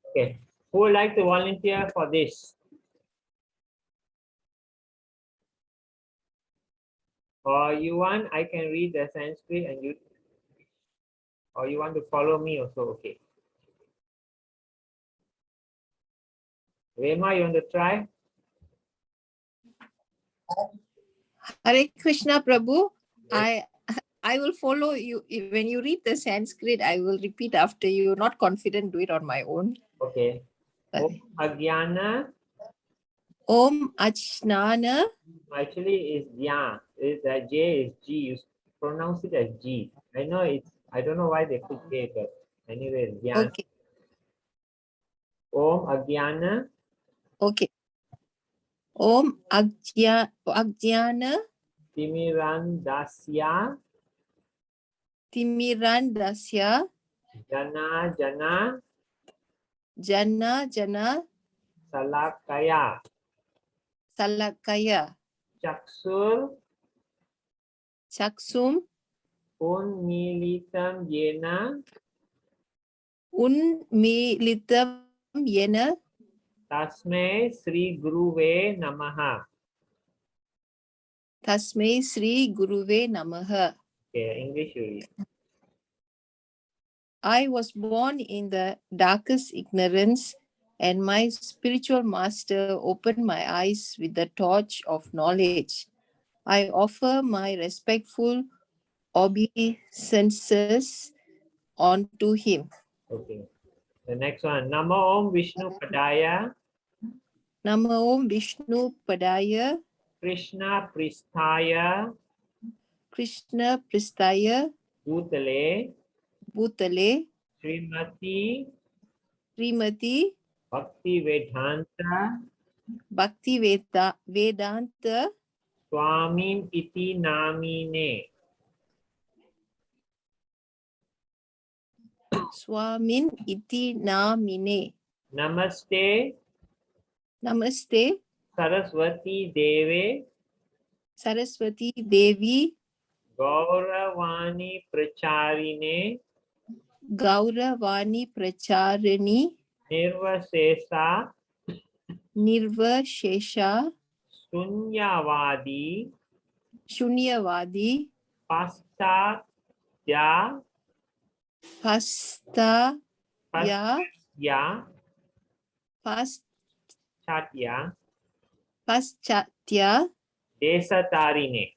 Okay. Who would like to volunteer for this? Or you want, I can read the Sanskrit and you, or you want to follow me also, okay. Rema, you want to try? Hare Krishna Prabhu. I will follow you. When you read the Sanskrit, I will repeat after you. Not confident, do it on my own. Okay. Om Agyana. Om Achnana. Actually, is Dhyan. J is G. You pronounce it as G. I know it's, I don't know why they put K, but anyway, it's Dhyan. Okay. Om Agyana. Okay. Om Ajnana Timirandasya. Timirandasya Jana Jana. Jana Salakaya. Salakaya Chaksur. Chaksum Unmilitam Yena. Unmilitam Yena Tasme Sri Guruve Namaha. Tasmai Sri Guruve Namaha. Okay, English you read. I was born in the darkest ignorance, and my spiritual master opened my eyes with the torch of knowledge. I offer my respectful obeisances unto him. Okay. The next one. Namo Om Vishnu Padaya. Namo Om Vishnu Padaya Krishna Pristhaya. Krishna Pristaya Bhutale. Bhutale Srimati Srimati Bhakti Vedanta. Bhakti Vedanta Swamin Iti Namine. Swamin Iti Namine. Namaste Namaste Saraswati Deve. Saraswati Devi Gauravani Pracharine. Gauravani Pracharini Nirvasesa. Nirvashesha Sunyavadi. Shunyavadi Paschatya. Pastaya Paschatya. Pas Chatya. Paschatya Desatarine.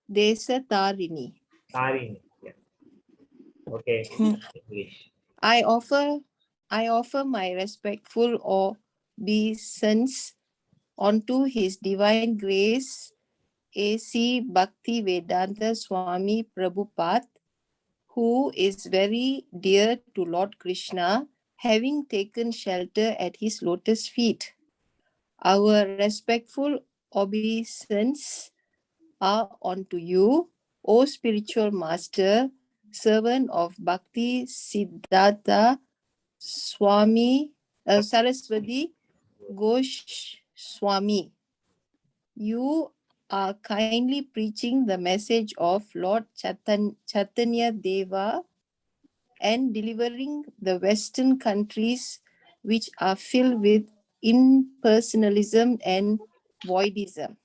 Desatarini. Tarine. Yeah. Okay. English. I offer my respectful obeisance unto His Divine Grace A.C. Bhakti Vedanta Swami Prabhupada, who is very dear to Lord Krishna, having taken shelter at his lotus feet. Our respectful obeisance are unto you, O spiritual master, servant of Bhakti Siddhartha Swami Saraswati Ghosh Swami. You are kindly preaching the message of Lord Chaitanya Deva and delivering the Western countries which are filled with impersonalism and voidism.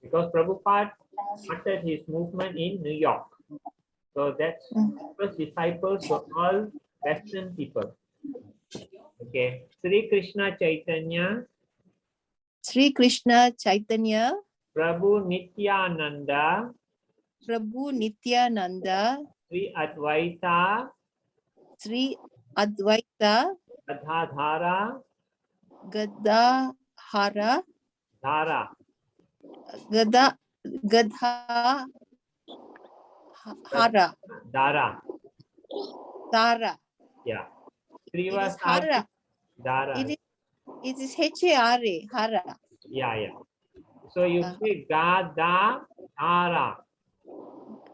Because Prabhupada started his movement in New York. So that's first disciples were all Western people. Okay. Sri Krishna Chaitanya. Sri Krishna Chaitanya Prabhu Nityananda. Prabhu Nityananda Sri Advaita. Sri Advaita Gadadhara. Gadahara Dhara. Gadhara Dhara. Tara. Yeah. It is Srivasadi. Hara. Dhara. It is H-A-R-A, Hara. Yeah. So you say Gadadhara.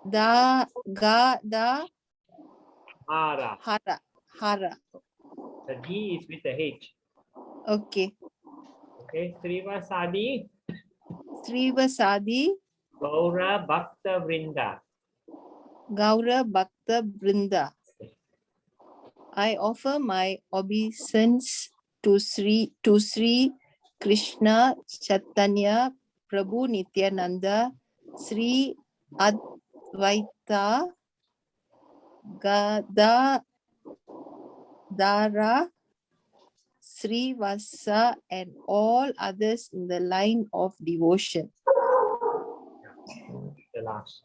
Da Hara. Hara. The D is with the H. Okay. Okay. Srivasadi. Srivasadi Gaura Bhakta Vrinda. Gaura Bhakta Brinda. I offer my obeisance to Sri Krishna Chaitanya Prabhu Nityananda, Sri Advaita Gadadhara Srivasa and all others in the line of devotion. The last.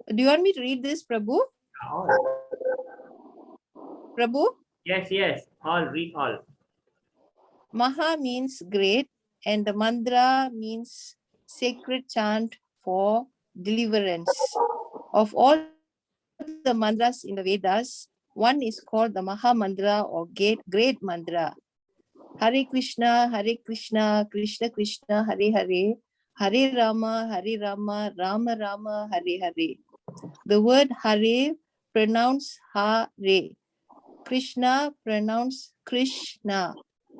Do you want me to read this, Prabhu? All. Prabhu? Yes, yes. All, read all. Maha means great, and the mantra means sacred chant for deliverance. Of all the mantras in the Vedas, one is called the Maha Mantra or Great Mantra. Hare Krishna, Krishna Krishna, Hare Hare, Hare Rama, Rama Rama, Hare Hare. The word Hare pronounced Hare, Krishna pronounced Krishna,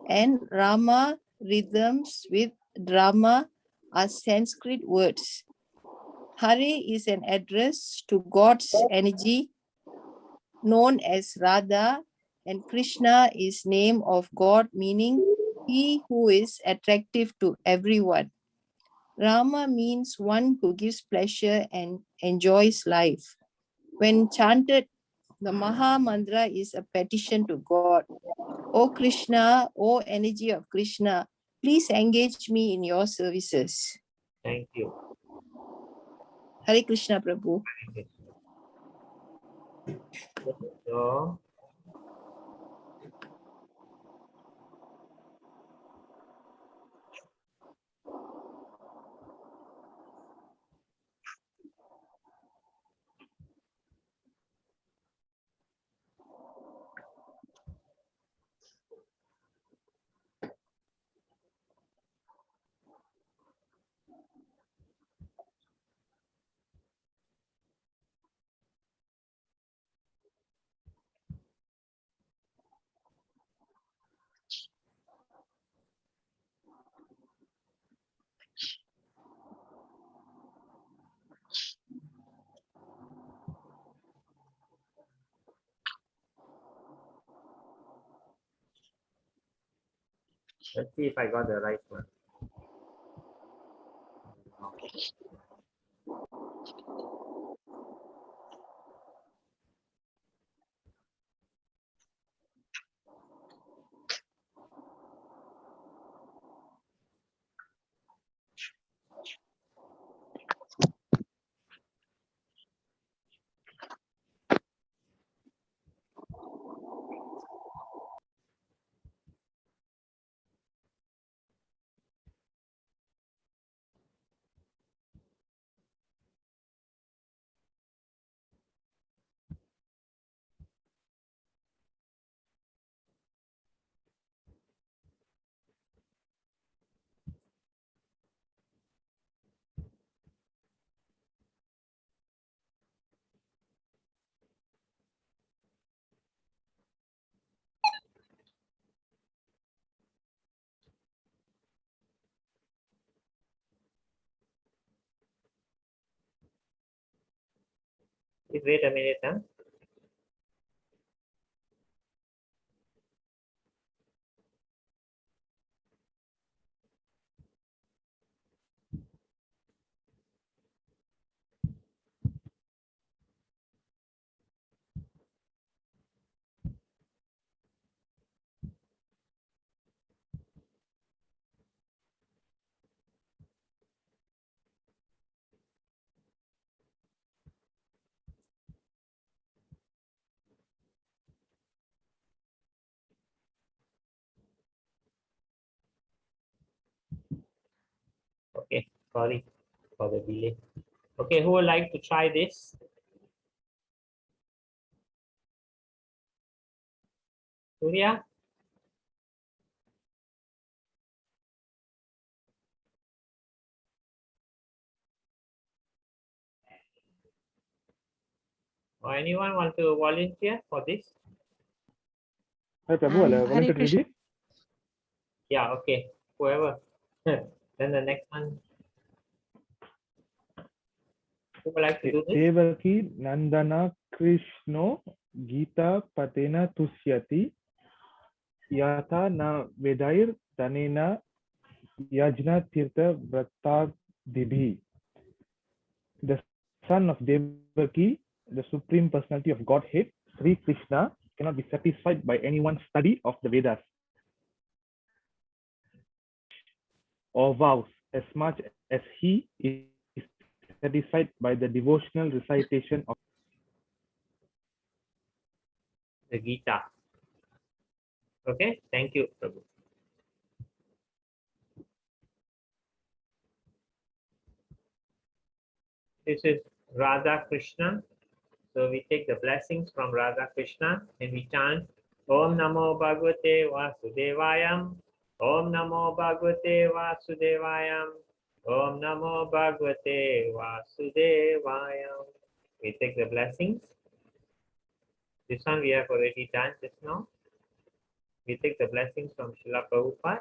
and Rama rhythms with drama are Sanskrit words. Hare is an address to God's energy known as Radha, and Krishna is name of God meaning he who is attractive to everyone. Rama means one who gives pleasure and enjoys life. When chanted, the Maha Mantra is a petition to God. O Krishna, O energy of Krishna, please engage me in your services. Thank you. Hare Krishna, Prabhu. So, let's see if I got the right one. Please wait a minute. Huh? Okay, sorry for the delay. Okay, who would like to try this? Surya? Or anyone want to volunteer for this? Hi, Prabhu, I want to read it. Yeah, okay. Whoever. Then the next one. Who would like to do this? Devaki Nandana Krishno Gita Patena Tusyati Yata na Vedair Tanena Yajna Tirtha Vrata The son of Devaki, the supreme personality of Godhead, Sri Krishna, cannot be satisfied by anyone's study of the Vedas or vows as much as he is satisfied by the devotional recitation of The Gita. Okay, thank you, Prabhu. This is Radha Krishna. So we take the blessings from Radha Krishna and we chant Om Namo Bhagavate Vasudevayam. Om Namo Bhagavate Vasudevayam. Om Namo Bhagavate Vasudevayam. We take the blessings. This one we have already done just now. We take the blessings from Srila Prabhupada.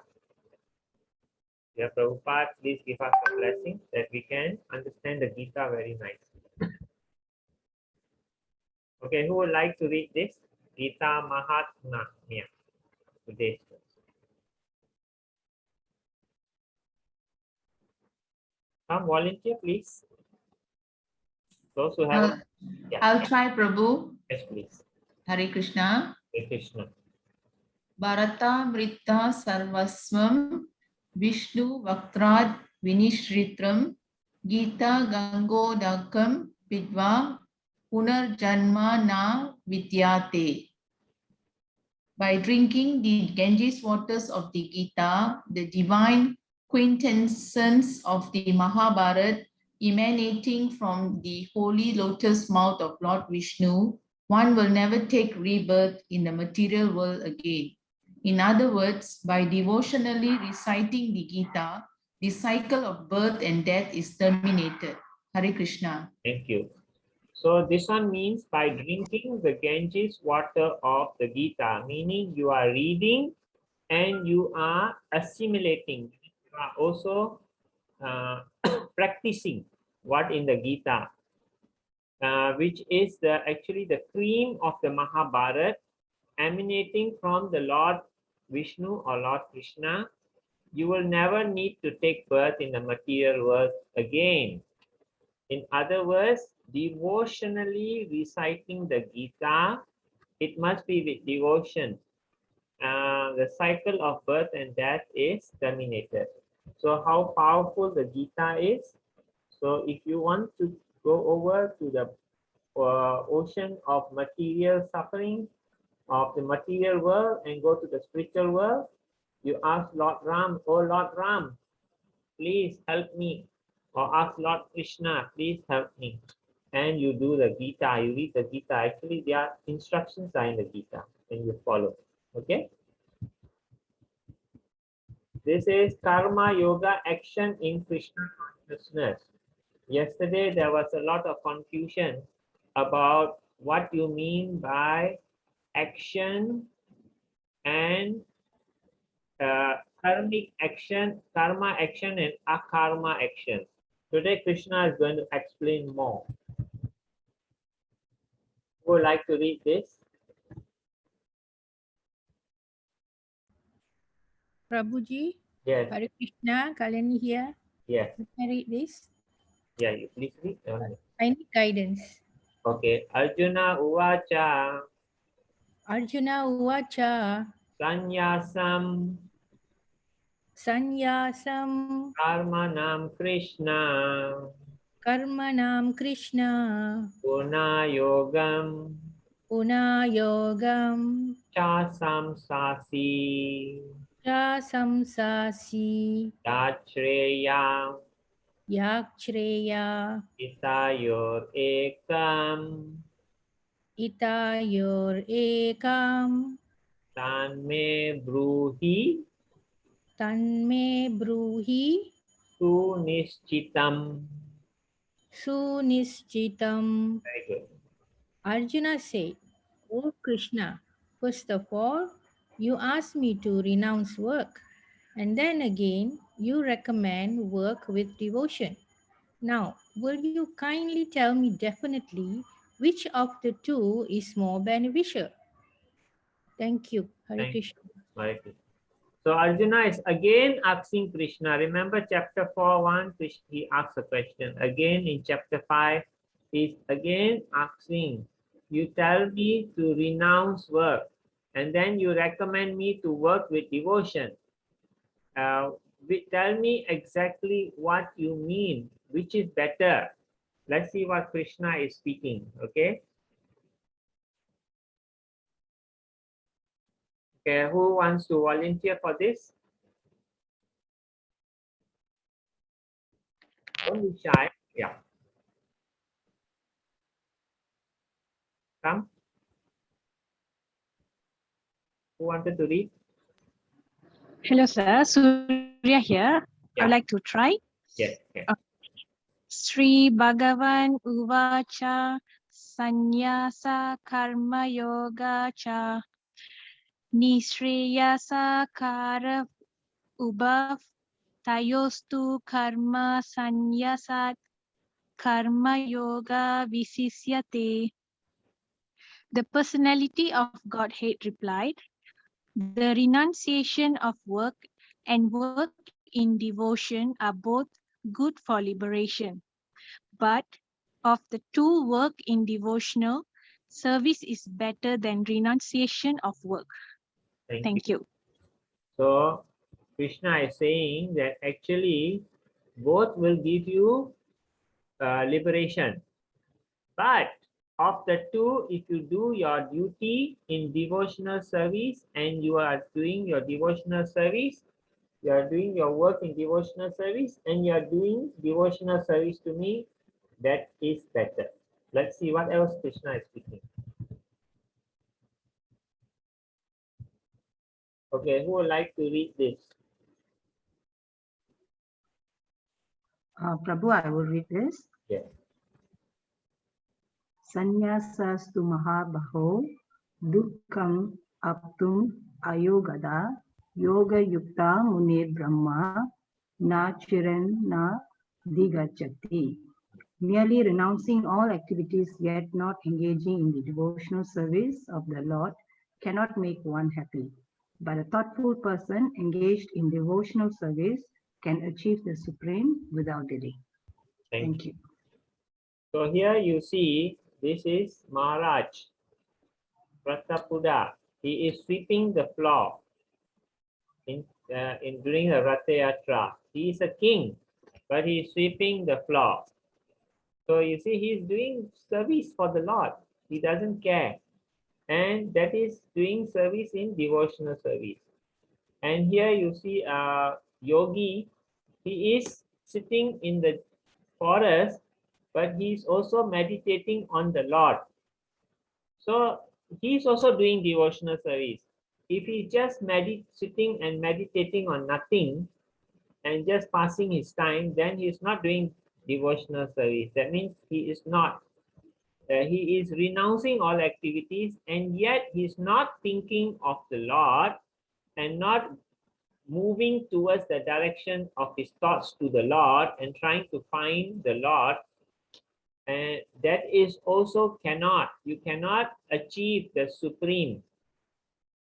Yeah, Prabhupada, please give us a blessing that we can understand the Gita very nice. Okay, who would like to read this? Gita Mahatmya. Today's verse. Come volunteer, please. Those who have. Yeah. I'll try, Prabhu. Yes, please. Hare Krishna. Hare Krishna. Bharata Mritta Sarvaswam Vishnu Vaktrad Vinishritram Gita Gangodakam Vidva Punarjanma Na Vidyate. By drinking the Ganges waters of the Gita, the divine quintessence of the Mahabharata emanating from the holy lotus mouth of Lord Vishnu, one will never take rebirth in the material world again. In other words, by devotionally reciting the Gita, the cycle of birth and death is terminated. Hare Krishna. Thank you. So this one means by drinking the Ganges water of the Gita, meaning you are reading and you are assimilating. You are also practicing what in the Gita, which is actually the cream of the Mahabharata, emanating from the Lord Vishnu or Lord Krishna. You will never need to take birth in the material world again. In other words, devotionally reciting the Gita, it must be with devotion. The cycle of birth and death is terminated. So how powerful the Gita is. So if you want to go over to the ocean of material suffering of the material world and go to the spiritual world, you ask Lord Ram, oh Lord Ram, please help me. Or ask Lord Krishna, please help me. And you do the Gita, you read the Gita. Actually, their instructions are in the Gita and you follow. Okay? This is Karma Yoga action in Krishna consciousness. Yesterday, there was a lot of confusion about what you mean by action and karmic action, karma action and akarma action. Today, Krishna is going to explain more. Who would like to read this? Prabhuji, Yes, Hare Krishna, Kalani here. yes. Can I read this? Yeah, you please read. I need guidance. Okay. Arjuna Uvacha Arjuna Uvacha Sanyasam Sanyasam Karmanam Krishna Karmanam Krishna Guna Yogam Puna Yogam Chasamsasi Cha Samsasi Yachreya Yakshreya Itayor Ekam Itayor Ekam Tanme Bruhi Tanme Bruhi Sunischitam. Sunischitam. Very good. Arjuna said, "O Krishna, first of all, you ask me to renounce work, and then again, you recommend work with devotion. Now, will you kindly tell me definitely which of the two is more beneficial? Thank you. Hare Thank Krishna. you. Hare Krishna. So Arjuna is again asking Krishna. Remember chapter 4:1, he asks a question. Again in chapter 5, he's again asking, you tell me to renounce work, and then you recommend me to work with devotion. Tell me exactly what you mean, which is better. Let's see what Krishna is speaking, okay? Okay, who wants to volunteer for this? Don't be shy. Yeah, come. Who wanted to read? Hello, sir. Surya here. I would like to Yeah. try. Yes. Yeah. Sri Bhagavan Uvacha Sannyasa Karma Yoga Cha Nishreyasa Kara Ubhav Tayostu Karma Sannyasat Karma Yoga Visisyate. The personality of Godhead replied, the renunciation of work and work in devotion are both good for liberation. But of the two, work in devotional service is better than renunciation of work. Thank you. Thank you. So Krishna is saying that actually both will give you liberation, but of the two, if you do your duty in devotional service and you are doing your devotional service, you are doing your work in devotional service and you are doing devotional service to me, that is better. Let's see what else Krishna is speaking. Okay, who would like to read this? Prabhu, I will read this. Yes. Sanyasastu mahabaho dukkam aptum ayogada yoga yukta munir brahma na chiran na digachati. Merely renouncing all activities yet not engaging in the devotional service of the Lord cannot make one happy. But a thoughtful person engaged in devotional service can achieve the supreme without delay. Thank you. So here you see, this is Maharaj Pratapuda. He is sweeping the floor in during the Ratha Yatra. He is a king, but he is sweeping the floor. So you see, he is doing service for the Lord. He doesn't care, and that is doing service in devotional service. And here you see a yogi. He is sitting in the forest, but he is also meditating on the Lord. So he is also doing devotional service. If he just sitting and meditating on nothing and just passing his time, then he is not doing devotional service. That means he is not. He is renouncing all activities, and yet he is not thinking of the Lord and not moving towards the direction of his thoughts to the Lord and trying to find the Lord. And that is also you cannot achieve the supreme.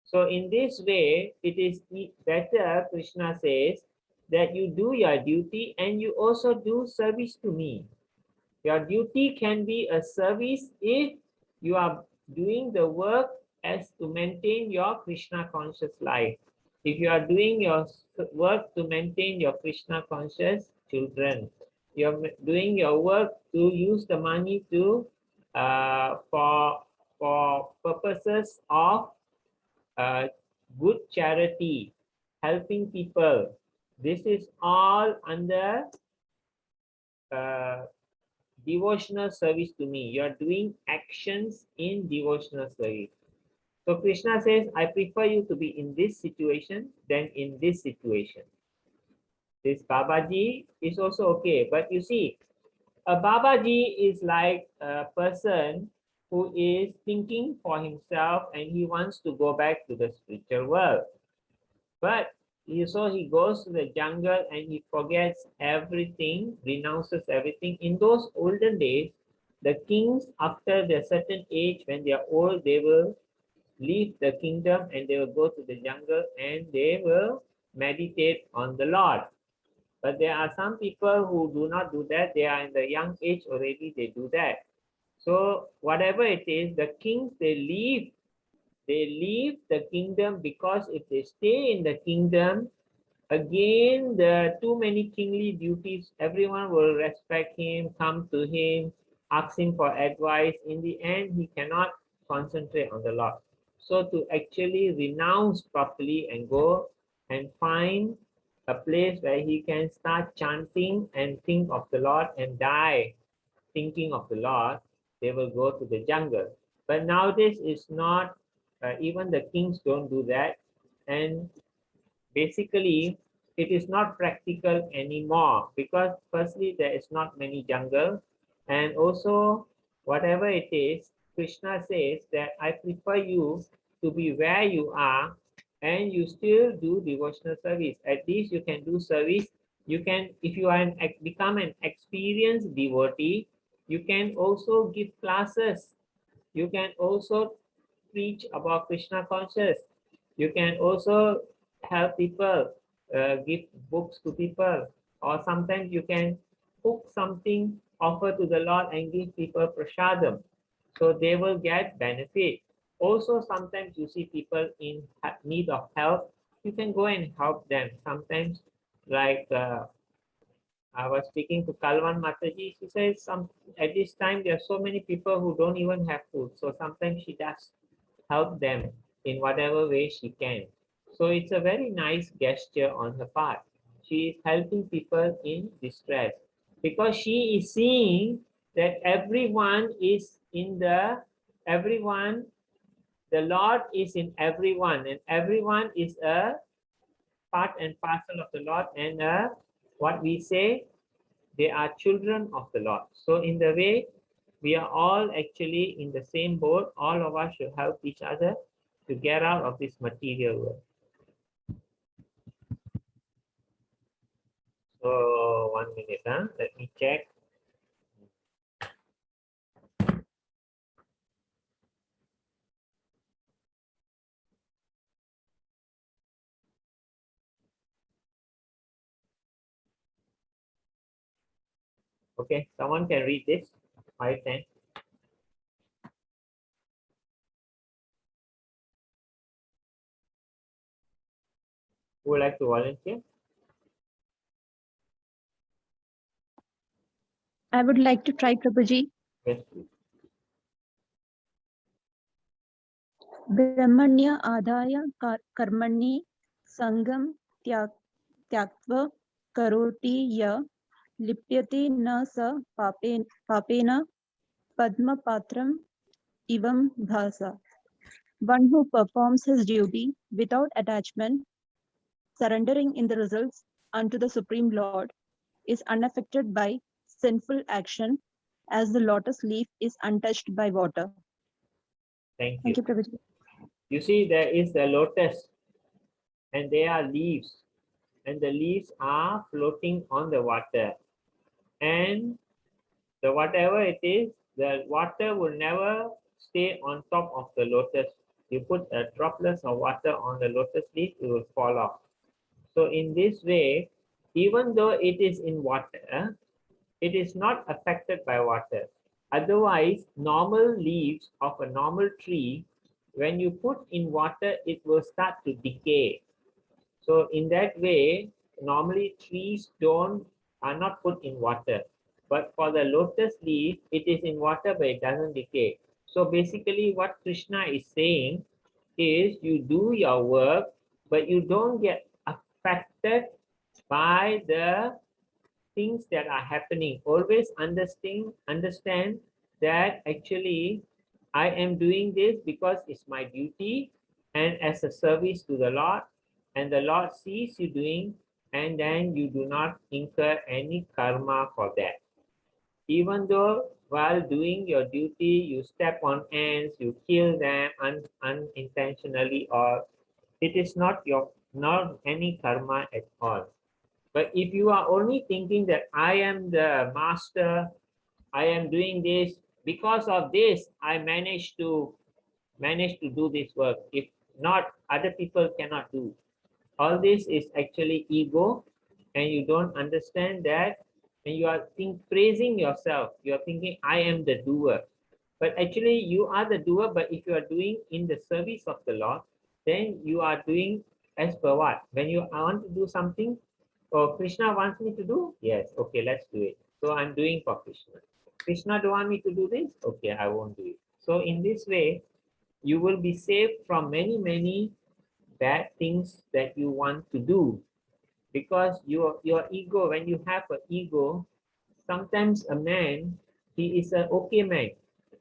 So in this way, it is better, Krishna says, that you do your duty and you also do service to me. Your duty can be a service if you are doing the work as to maintain your Krishna conscious life. If you are doing your work to maintain your Krishna conscious children, you're doing your work to use the money to for purposes of good charity, helping people. This is all under devotional service to me. You are doing actions in devotional service. So Krishna says, I prefer you to be in this situation than in this situation. This Babaji is also okay. But you see, a Babaji is like a person who is thinking for himself and he wants to go back to the spiritual world. But So he goes to the jungle and he forgets everything, renounces everything. In those olden days, the kings, after a certain age, when they are old, they will leave the kingdom and they will go to the jungle and they will meditate on the Lord. But there are some people who do not do that. They are in the young age already, they do that. So whatever it is, the kings, they leave the kingdom, because if they stay in the kingdom, again, there are too many kingly duties. Everyone will respect him, come to him, ask him for advice. In the end, he cannot concentrate on the Lord. So to actually renounce properly and go and find a place where he can start chanting and think of the Lord and die thinking of the Lord, they will go to the jungle. But nowadays, it's not, even the kings don't do that. And basically, it is not practical anymore, because firstly, there is not many jungle, and also whatever it is, Krishna says that I prefer you to be where you are and you still do devotional service. At least you can do service. You can, if you are become an experienced devotee, you can also give classes. You can also preach about Krishna conscious. You can also help people, give books to people, or sometimes you can cook something, offer to the Lord and give people prasadam. So they will get benefit. Also, sometimes you see people in need of help, you can go and help them. Sometimes, like I was speaking to Kalwan Mataji, she says at this time there are so many people who don't even have food. So sometimes she does help them in whatever way she can. So it's a very nice gesture on her part. She is helping people in distress, because she is seeing that everyone is in the Lord is in everyone, and everyone is a part and parcel of the Lord, and what we say, they are children of the Lord. So in the way, we are all actually in the same boat. All of us should help each other to get out of this material world. So 1 minute, let me check. Okay, someone can read this. 5:10. Who would like to volunteer? I would like to try, Prabhuji. Yes, please. Brahmanya adaya karmani sangam tyaktva karoti ya lipyate na sa papena padma patram ivam bhasa. One who performs his duty without attachment, surrendering in the results unto the Supreme Lord, is unaffected by sinful action, as the lotus leaf is untouched by water. Thank Thank you. you, Prabhuji. You see, there is the lotus, and there are leaves, and the leaves are floating on the water. And the whatever it is, the water will never stay on top of the lotus. You put a droplets of water on the lotus leaf, it will fall off. So in this way, even though it is in water, it is not affected by water. Otherwise, normal leaves of a normal tree, when you put in water, it will start to decay. So in that way, normally trees are not put in water. But for the lotus leaf, it is in water, but it doesn't decay. So basically what Krishna is saying is, you do your work, but you don't get affected by the things that are happening. Always understand that actually I am doing this because it's my duty and as a service to the Lord, and the Lord sees you doing, and then you do not incur any karma for that. Even though while doing your duty, you step on ants, you kill them unintentionally, or it is not not any karma at all. But if you are only thinking that I am the master, I am doing this, because of this, I managed to do this work. If not, other people cannot do. All this is actually ego, and you don't understand that. And you are praising yourself. You are thinking, I am the doer. But actually, you are the doer. But if you are doing in the service of the Lord, then you are doing as per what? When you want to do something, oh, Krishna wants me to do? Yes, okay, let's do it. So I'm doing for Krishna. Krishna don't want me to do this? Okay, I won't do it. So in this way, you will be saved from many, many bad things that you want to do. Because your ego, when you have an ego, sometimes a man, he is an okay man.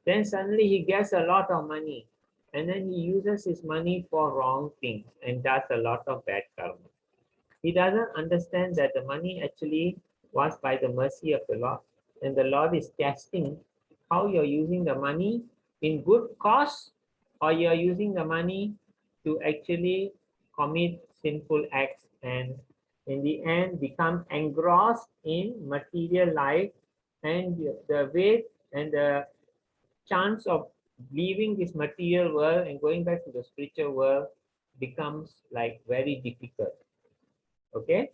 Then suddenly he gets a lot of money. And then he uses his money for wrong things and does a lot of bad karma. He doesn't understand that the money actually was by the mercy of the Lord. And the Lord is testing how you're using the money in good cause, or you're using the money to actually commit sinful acts and in the end become engrossed in material life, and the way and the chance of leaving this material world and going back to the spiritual world becomes like very difficult. Okay.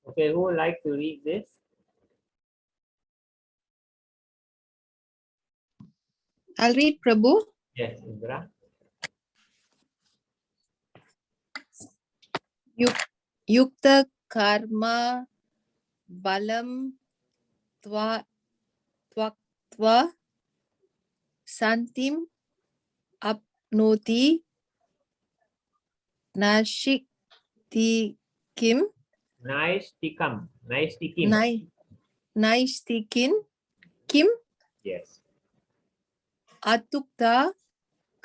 Okay, who would like to read this? I'll read, Prabhu. Yes, Indra. Yukta karma balam tva santim apnoti nashiktikim Nice tikam. Nice tikim. naistikin kim Yes. atukta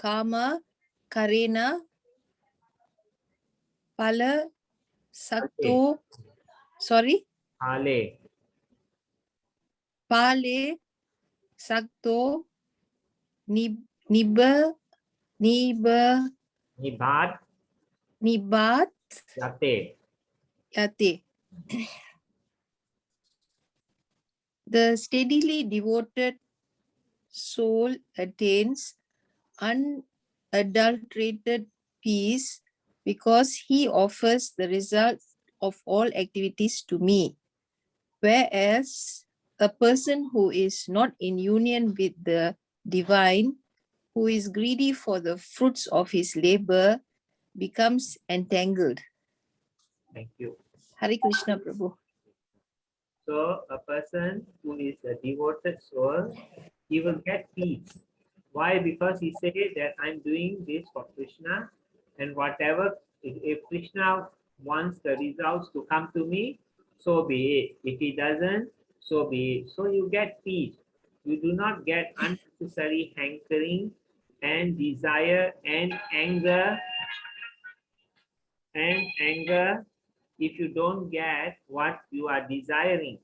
kama karena pala sakto Ale. pale sakto niba Nibad. nibat Yate. yate. The steadily devoted soul attains unadulterated peace because he offers the results of all activities to me. Whereas a person who is not in union with the divine, who is greedy for the fruits of his labor, becomes entangled. Thank you. Hare Krishna, Prabhu. So a person who is a devoted soul, he will get peace. Why? Because he says that I'm doing this for Krishna, and whatever, if Krishna wants the results to come to me, so be it. If he doesn't, so be it. So you get peace. You do not get unnecessary hankering and desire and anger if you don't get what you are desiring.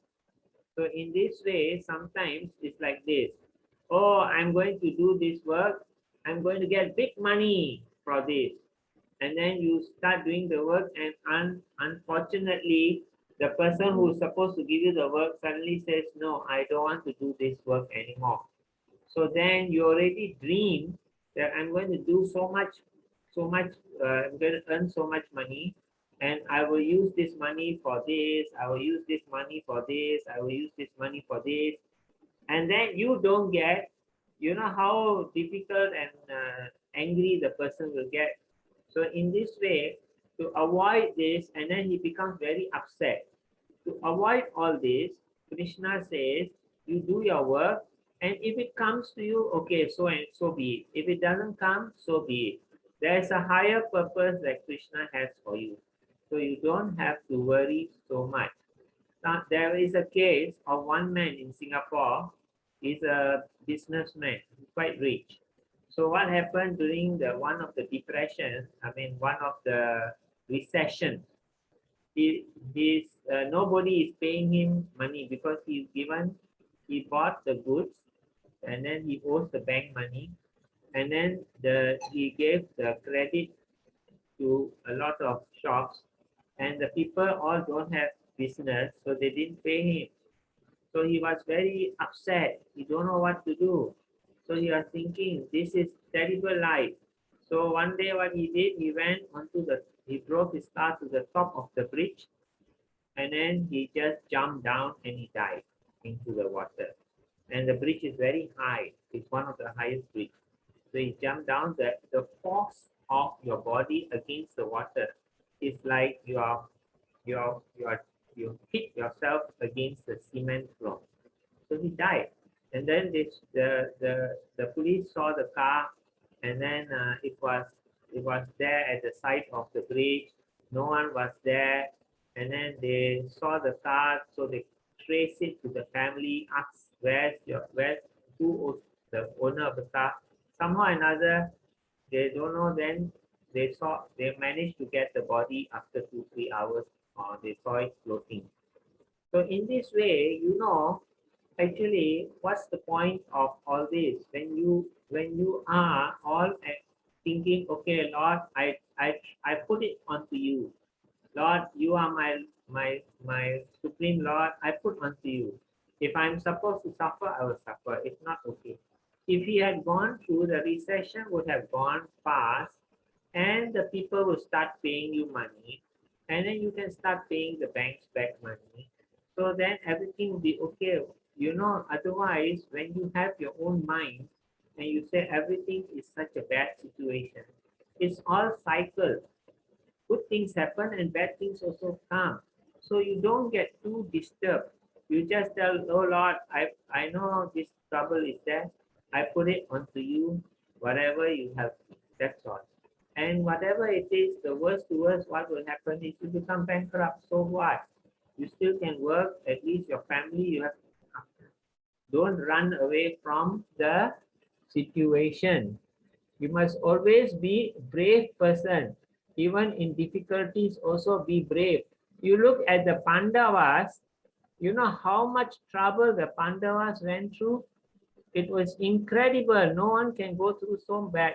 So in this way, sometimes it's like this. Oh, I'm going to do this work. I'm going to get big money for this. And then you start doing the work, and unfortunately, the person who's supposed to give you the work suddenly says, no, I don't want to do this work anymore. So then you already dream that I'm going to do so much, I'm going to earn so much money, and I will use this money for this, I will use this money for this, I will use this money for this. And then you don't get, you know how difficult and angry the person will get. So in this way, to avoid this, and then he becomes very upset. To avoid all this, Krishna says, you do your work, and if it comes to you, okay, so and so be it. If it doesn't come, so be it. There's a higher purpose that Krishna has for you. So you don't have to worry so much. Now, there is a case of one man in Singapore. He's a businessman, quite rich. So what happened during one of the depressions, one of the recession, nobody is paying him money because he bought the goods and then he owes the bank money, and then he gave the credit to a lot of shops, and the people all don't have business, so they didn't pay him. So he was very upset. He don't know what to do. So he was thinking, this is terrible life. So one day what he did, he drove his car to the top of the bridge, and then he just jumped down and he died into the water. And the bridge is very high. It's one of the highest bridges. So you jump down, the force of your body against the water is like you hit yourself against the cement floor. So he died. And then the police saw the car, and then it was there at the side of the bridge. No one was there. And then they saw the car, so they traced it to the family, asked who was the owner of the car. Somehow or another, they don't know. Then they managed to get the body after 2-3 hours. They saw it floating. So in this way, actually, what's the point of all this? When you are all thinking, okay, Lord, I put it onto you. Lord, you are my supreme Lord. I put onto you. If I'm supposed to suffer, I will suffer. It's not okay. If he had gone through, the recession would have gone fast, and the people will start paying you money, and then you can start paying the banks back money. So then everything will be okay. Otherwise, when you have your own mind and you say everything is such a bad situation, it's all cycle. Good things happen and bad things also come. So you don't get too disturbed. You just tell, oh Lord, I know this trouble is there. I put it onto you, whatever you have, that's all. And whatever it is, the worst to worst, what will happen is you become bankrupt. So what? You still can work, at least your family, you have. Don't run away from the situation. You must always be a brave person. Even in difficulties, also be brave. You look at the Pandavas, you know how much trouble the Pandavas went through. It was incredible. No one can go through so bad.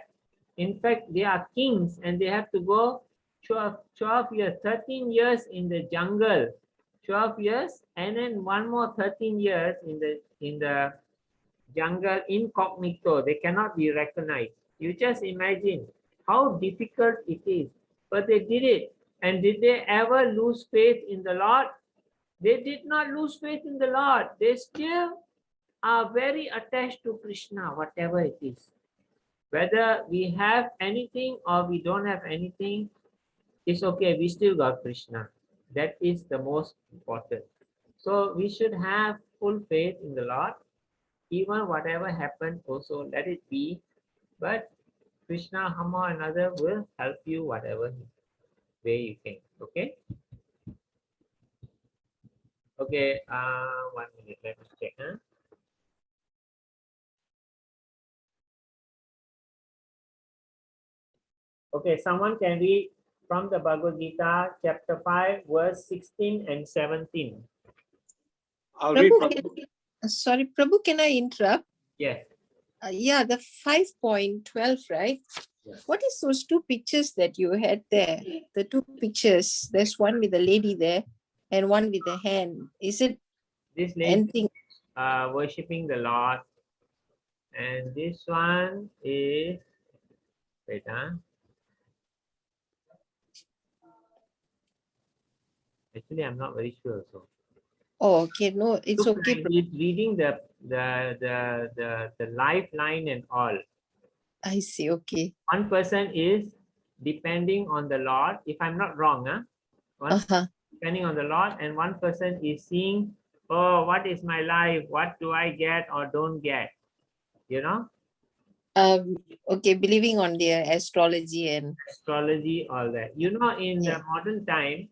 In fact, they are kings and they have to go 12 years, 13 years in the jungle. 12 years and then one more 13 years in the jungle incognito. They cannot be recognized. You just imagine how difficult it is. But they did it. And did they ever lose faith in the Lord? They did not lose faith in the Lord. They still are very attached to Krishna, whatever it is. Whether we have anything or we don't have anything, it's okay. We still got Krishna. That is the most important. So we should have full faith in the Lord. Even whatever happens, also let it be. But Krishna, somehow or another, will help you whatever way you can. Okay. Okay. 1 minute. Let me check. Okay. Someone can read from the Bhagavad Gita, chapter 5, verse 16 and 17. I'll read from. Sorry, Prabhu, can I interrupt? Yes. Yeah, the 5.12, right? Yes. What is those two pictures that you had there? The two pictures. There's one with the lady there and one with the hand. Is it This lady anything? worshipping the Lord, and this one is wait, actually I'm not very sure. So Oh, okay. No, it's look okay. like he's reading the lifeline and all. I see. Okay. One person is depending on the Lord, if I'm not wrong, one depending on the Lord, and one person is seeing, oh, what is my life? What do I get or don't get? You know? Okay, believing on their astrology and Astrology, all that. You know, in the modern time,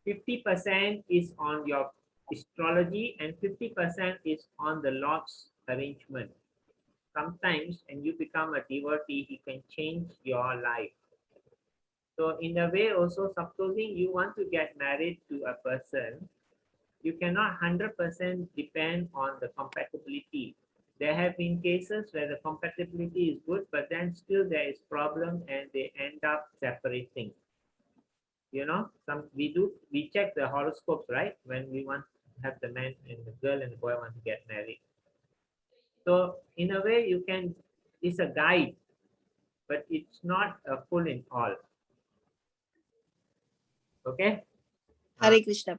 50% is on your astrology and 50% is on the Lord's arrangement. Sometimes when you become a devotee, he can change your life. So in a way also, supposing you want to get married to a person, you cannot 100% depend on the compatibility. there have been cases where the compatibility is good, but then still there is problem and they end up separating. You know, we check the horoscopes, right? When we want to have the man and the girl and the boy want to get married. So in a way, it's a guide, but it's not a full in all. Okay. Hare Krishna.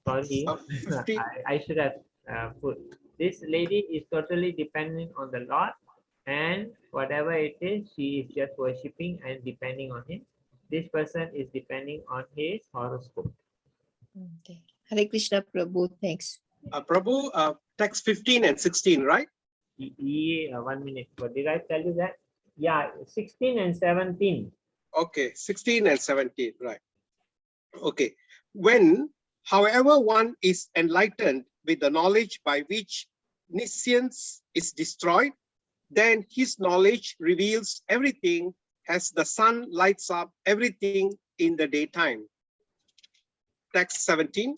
Sorry, 15. I should have put. This lady is totally dependent on the Lord, and whatever it is, she is just worshipping and depending on Him. This person is depending on his horoscope. Okay. Hare Krishna, Prabhu. Thanks. Prabhu, text 15 and 16, right? 1 minute. But did I tell you that? Yeah, 16 and 17. Okay, 16 and 17, right. Okay. When, however, one is enlightened with the knowledge by which nescience is destroyed, then his knowledge reveals everything as the sun lights up everything in the daytime. Text 17.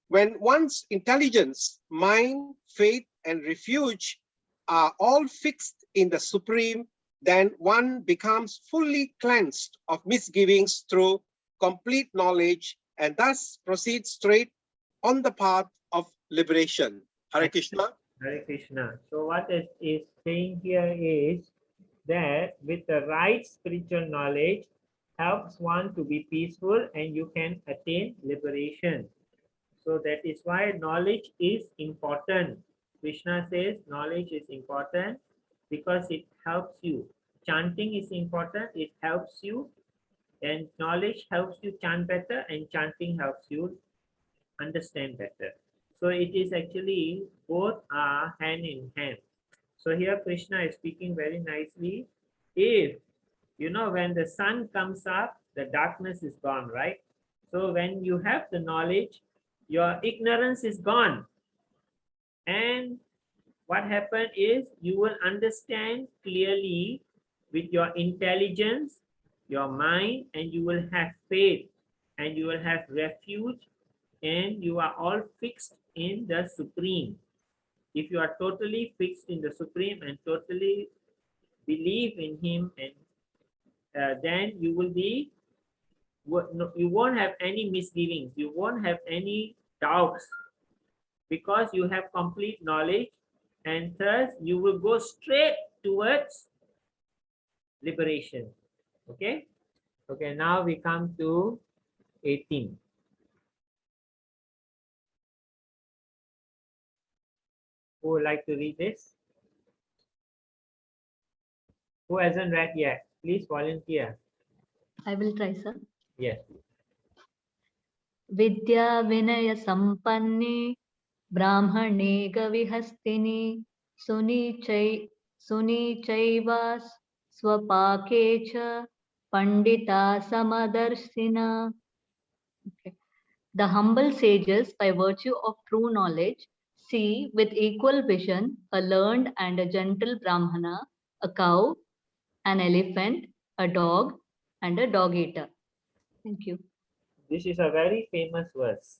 When one's intelligence, mind, faith, and refuge are all fixed in the Supreme, then one becomes fully cleansed of misgivings through complete knowledge and thus proceeds straight on the path of liberation. Hare Krishna. Hare Krishna. So what it is saying here is that with the right spiritual knowledge helps one to be peaceful and you can attain liberation. So that is why knowledge is important. Krishna says knowledge is important because it helps you. Chanting is important, it helps you, and knowledge helps you chant better, and chanting helps you understand better. So it is actually both are hand in hand. So here Krishna is speaking very nicely. If, you know, when the sun comes up, the darkness is gone, right? So when you have the knowledge, your ignorance is gone. And what happened is you will understand clearly with your intelligence, your mind, and you will have faith, and you will have refuge, and you are all fixed in the Supreme. If you are totally fixed in the Supreme and totally believe in Him, and then you will be, you won't have any misgivings, you won't have any doubts, because you have complete knowledge, and thus you will go straight towards liberation. Okay. Okay, now we come to 18. Who would like to read this? Who hasn't read yet? Please volunteer. I will try, sir. Yes. Vidya Vinaya Sampanne Brahmane Gavihastini Sunichaivas Swapakecha Pandita Samadarshina. Okay. The humble sages, by virtue of true knowledge, see with equal vision a learned and a gentle Brahmana, a cow, an elephant, a dog, and a dog eater. Thank you. This is a very famous verse.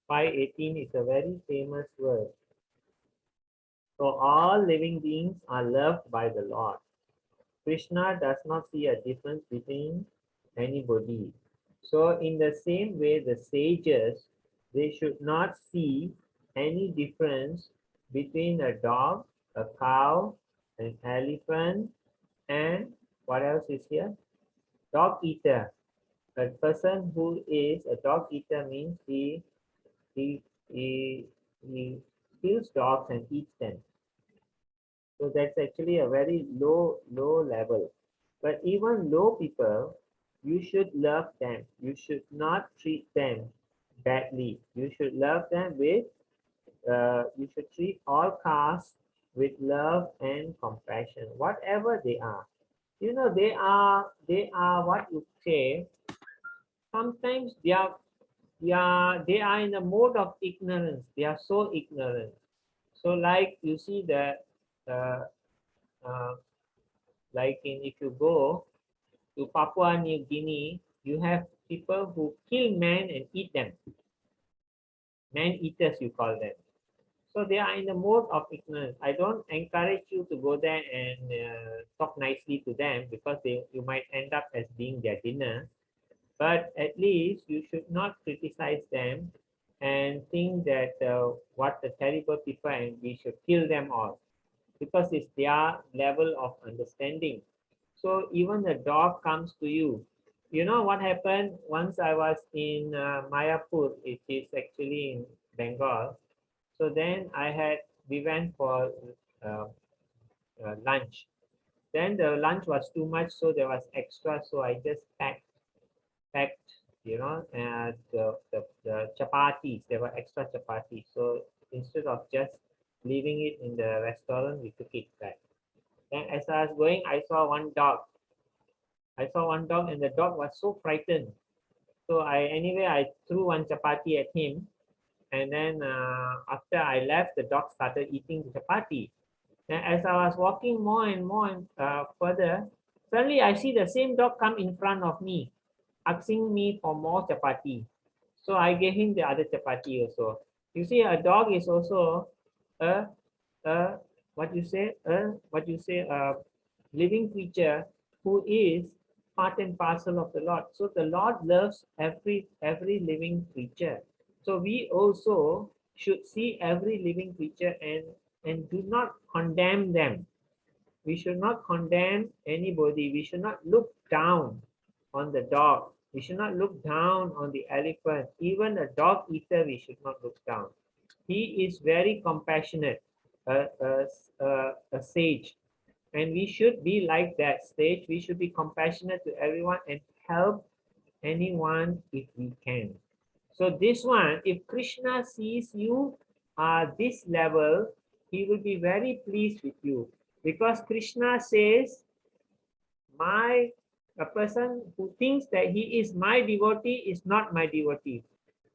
5:18 is a very famous verse. So all living beings are loved by the Lord. Krishna does not see a difference between anybody. So in the same way, the sages, they should not see any difference between a dog, a cow, an elephant, and what else is here? Dog eater. A person who is a dog eater means he kills dogs and eats them. So that's actually a very low level. But even low people, you should love them. You should not treat them badly. You should love them with, you should treat all castes with love and compassion, whatever they are. You know, they are what you say, sometimes they are in a mode of ignorance. They are so ignorant. So like you see that like if you go to Papua New Guinea, you have people who kill men and eat them. Man eaters, you call them. So they are in the mode of ignorance. I don't encourage you to go there and talk nicely to them, because you might end up as being their dinner. But at least you should not criticize them and think that what the terrible people and we should kill them all, because it's their level of understanding. So even the dog comes to you. You know what happened? Once I was in Mayapur, it is actually in Bengal. So then we went for uh, lunch. Then the lunch was too much, so there was extra. So I just packed, the chapatis. There were extra chapatis. So instead of just leaving it in the restaurant, we took it back. Then as I was going, I saw one dog. And the dog was so frightened. So I threw one chapati at him, and then after I left, the dog started eating the chapati. And as I was walking more and more and further, suddenly I see the same dog come in front of me, asking me for more chapati. So I gave him the other chapati also. You see, a dog is also a, a a living creature who is part and parcel of the Lord. So the Lord loves every living creature. So we also should see every living creature and do not condemn them. We should not condemn anybody. We should not look down on the dog. We should not look down on the elephant. Even a dog eater, we should not look down. He is very compassionate, a sage. And we should be like that sage. We should be compassionate to everyone and help anyone if we can. So this one, if Krishna sees you this level, he will be very pleased with you, because Krishna says, a person who thinks that he is my devotee is not my devotee.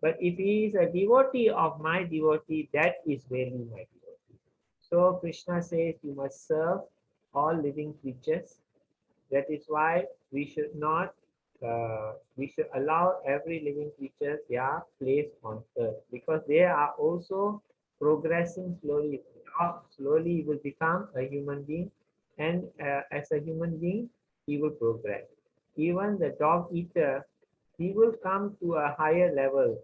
But if he is a devotee of my devotee, that is really my devotee. So Krishna says you must serve all living creatures. That is why we should not, we should allow every living creature their place on earth, because they are also progressing slowly. Slowly he will become a human being, and as a human being, he will progress. Even the dog eater, he will come to a higher level,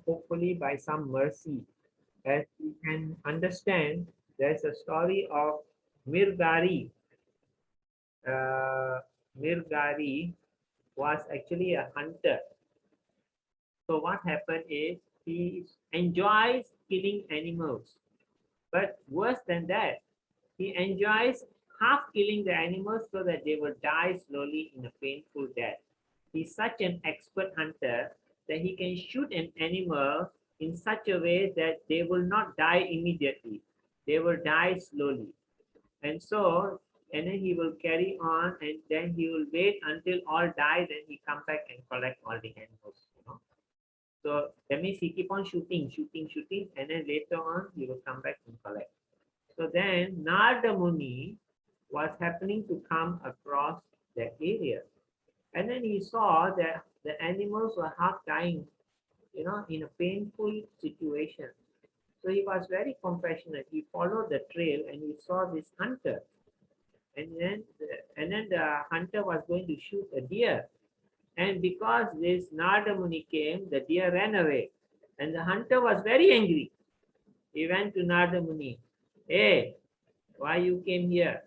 hopefully by some mercy. As you can understand, there's a story of Mirgari. Mirgari was actually a hunter. So what happened is he enjoys killing animals. But worse than that, he enjoys half killing the animals so that they will die slowly in a painful death. He's such an expert hunter that he can shoot an animal in such a way that they will not die immediately. They will die slowly. And so, and then he will carry on, and then he will wait until all die, then he come back and collect all the animals. So that means he keep on shooting, and then later on he will come back and collect. So then Narada Muni was happening to come across that area. And then he saw that the animals were half dying, in a painful situation. So he was very compassionate. He followed the trail and he saw this hunter. And then the hunter was going to shoot a deer. And because this Narada Muni came, the deer ran away. And the hunter was very angry. He went to Narada Muni. Hey, why you came here?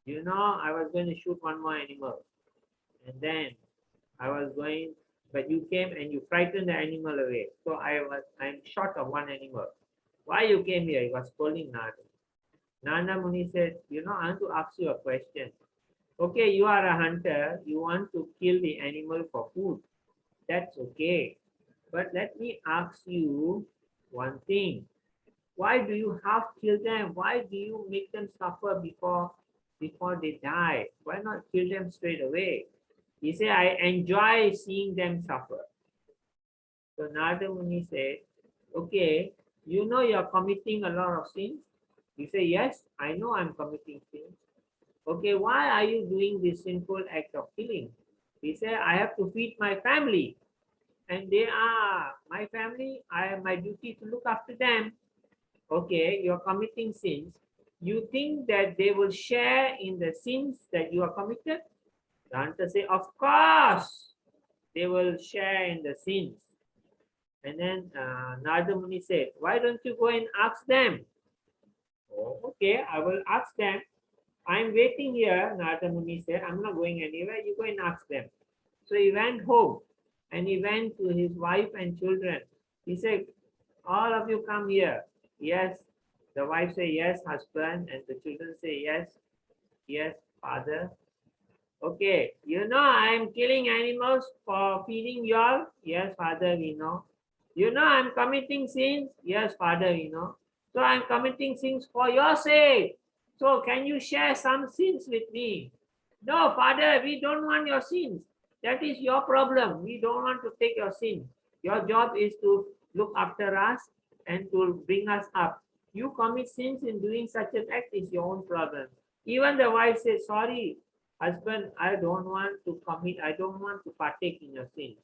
I was going to shoot one more animal. And then I was going, but you came and you frightened the animal away. So I'm short of one animal. Why you came here? He was scolding Narada. Narada Muni said, I want to ask you a question. Okay, you are a hunter. You want to kill the animal for food. That's okay. But let me ask you one thing. Why do you have to kill them? Why do you make them suffer before they die? Why not kill them straight away? He said, I enjoy seeing them suffer. So Narada Muni said, okay, you're committing a lot of sins. He said, yes, I know I'm committing sins. Okay, why are you doing this sinful act of killing? He said, I have to feed my family. And they are my family. I have my duty to look after them. okay, you're committing sins, you think that they will share in the sins that you are committed? The hunter say, of course, they will share in the sins. And then Narada Muni said, why don't you go and ask them? Oh, okay, I will ask them. I'm waiting here, Narada Muni said, I'm not going anywhere, you go and ask them. So he went home and he went to his wife and children. He said, all of you come here. Yes. The wife say, yes, husband. And the children say, yes, yes, father. Okay, you know I'm killing animals for feeding you all? Yes, father, we know. You know I'm committing sins? Yes, father, we know. So I'm committing sins for your sake. So can you share some sins with me? No, father, we don't want your sins. That is your problem. We don't want to take your sin. Your job is to look after us and to bring us up. You commit sins in doing such an act is your own problem. Even the wife says, sorry, husband, I don't want to commit, I don't want to partake in your sin.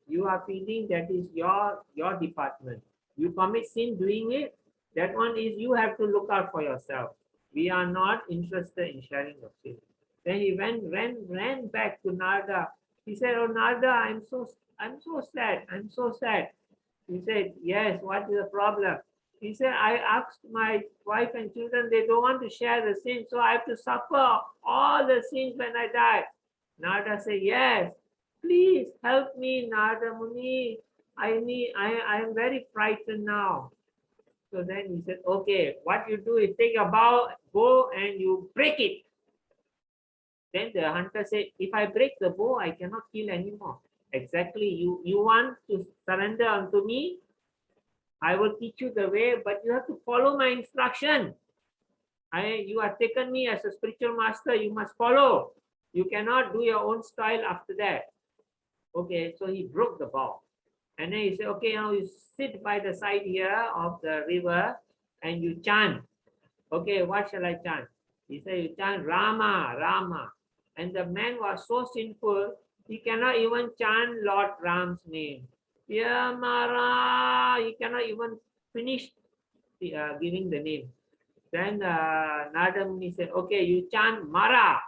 You are feeling that is your department. You commit sin doing it, that one is you have to look out for yourself. We are not interested in sharing your sin. Then he ran back to Narada. He said, oh Narada, I'm so sad. I'm so sad. He said, yes, what is the problem? He said, I asked my wife and children, they don't want to share the sin, so I have to suffer all the sins when I die. Narada said, yes, please help me, Narada Muni. I am very frightened now. So then he said, okay, what you do is take a bow, go and you break it. Then the hunter said, if I break the bow, I cannot kill anymore. Exactly, you want to surrender unto me? I will teach you the way, but you have to follow my instruction. You have taken me as a spiritual master, you must follow. You cannot do your own style after that. Okay, so he broke the bow. And then he said, okay, now you sit by the side here of the river and you chant. Okay, what shall I chant? He said, you chant Rama, Rama. And the man was so sinful, he cannot even chant Lord Ram's name. Yamara, he cannot even finish giving the name. Then Narada Muni said, okay, you chant Mara.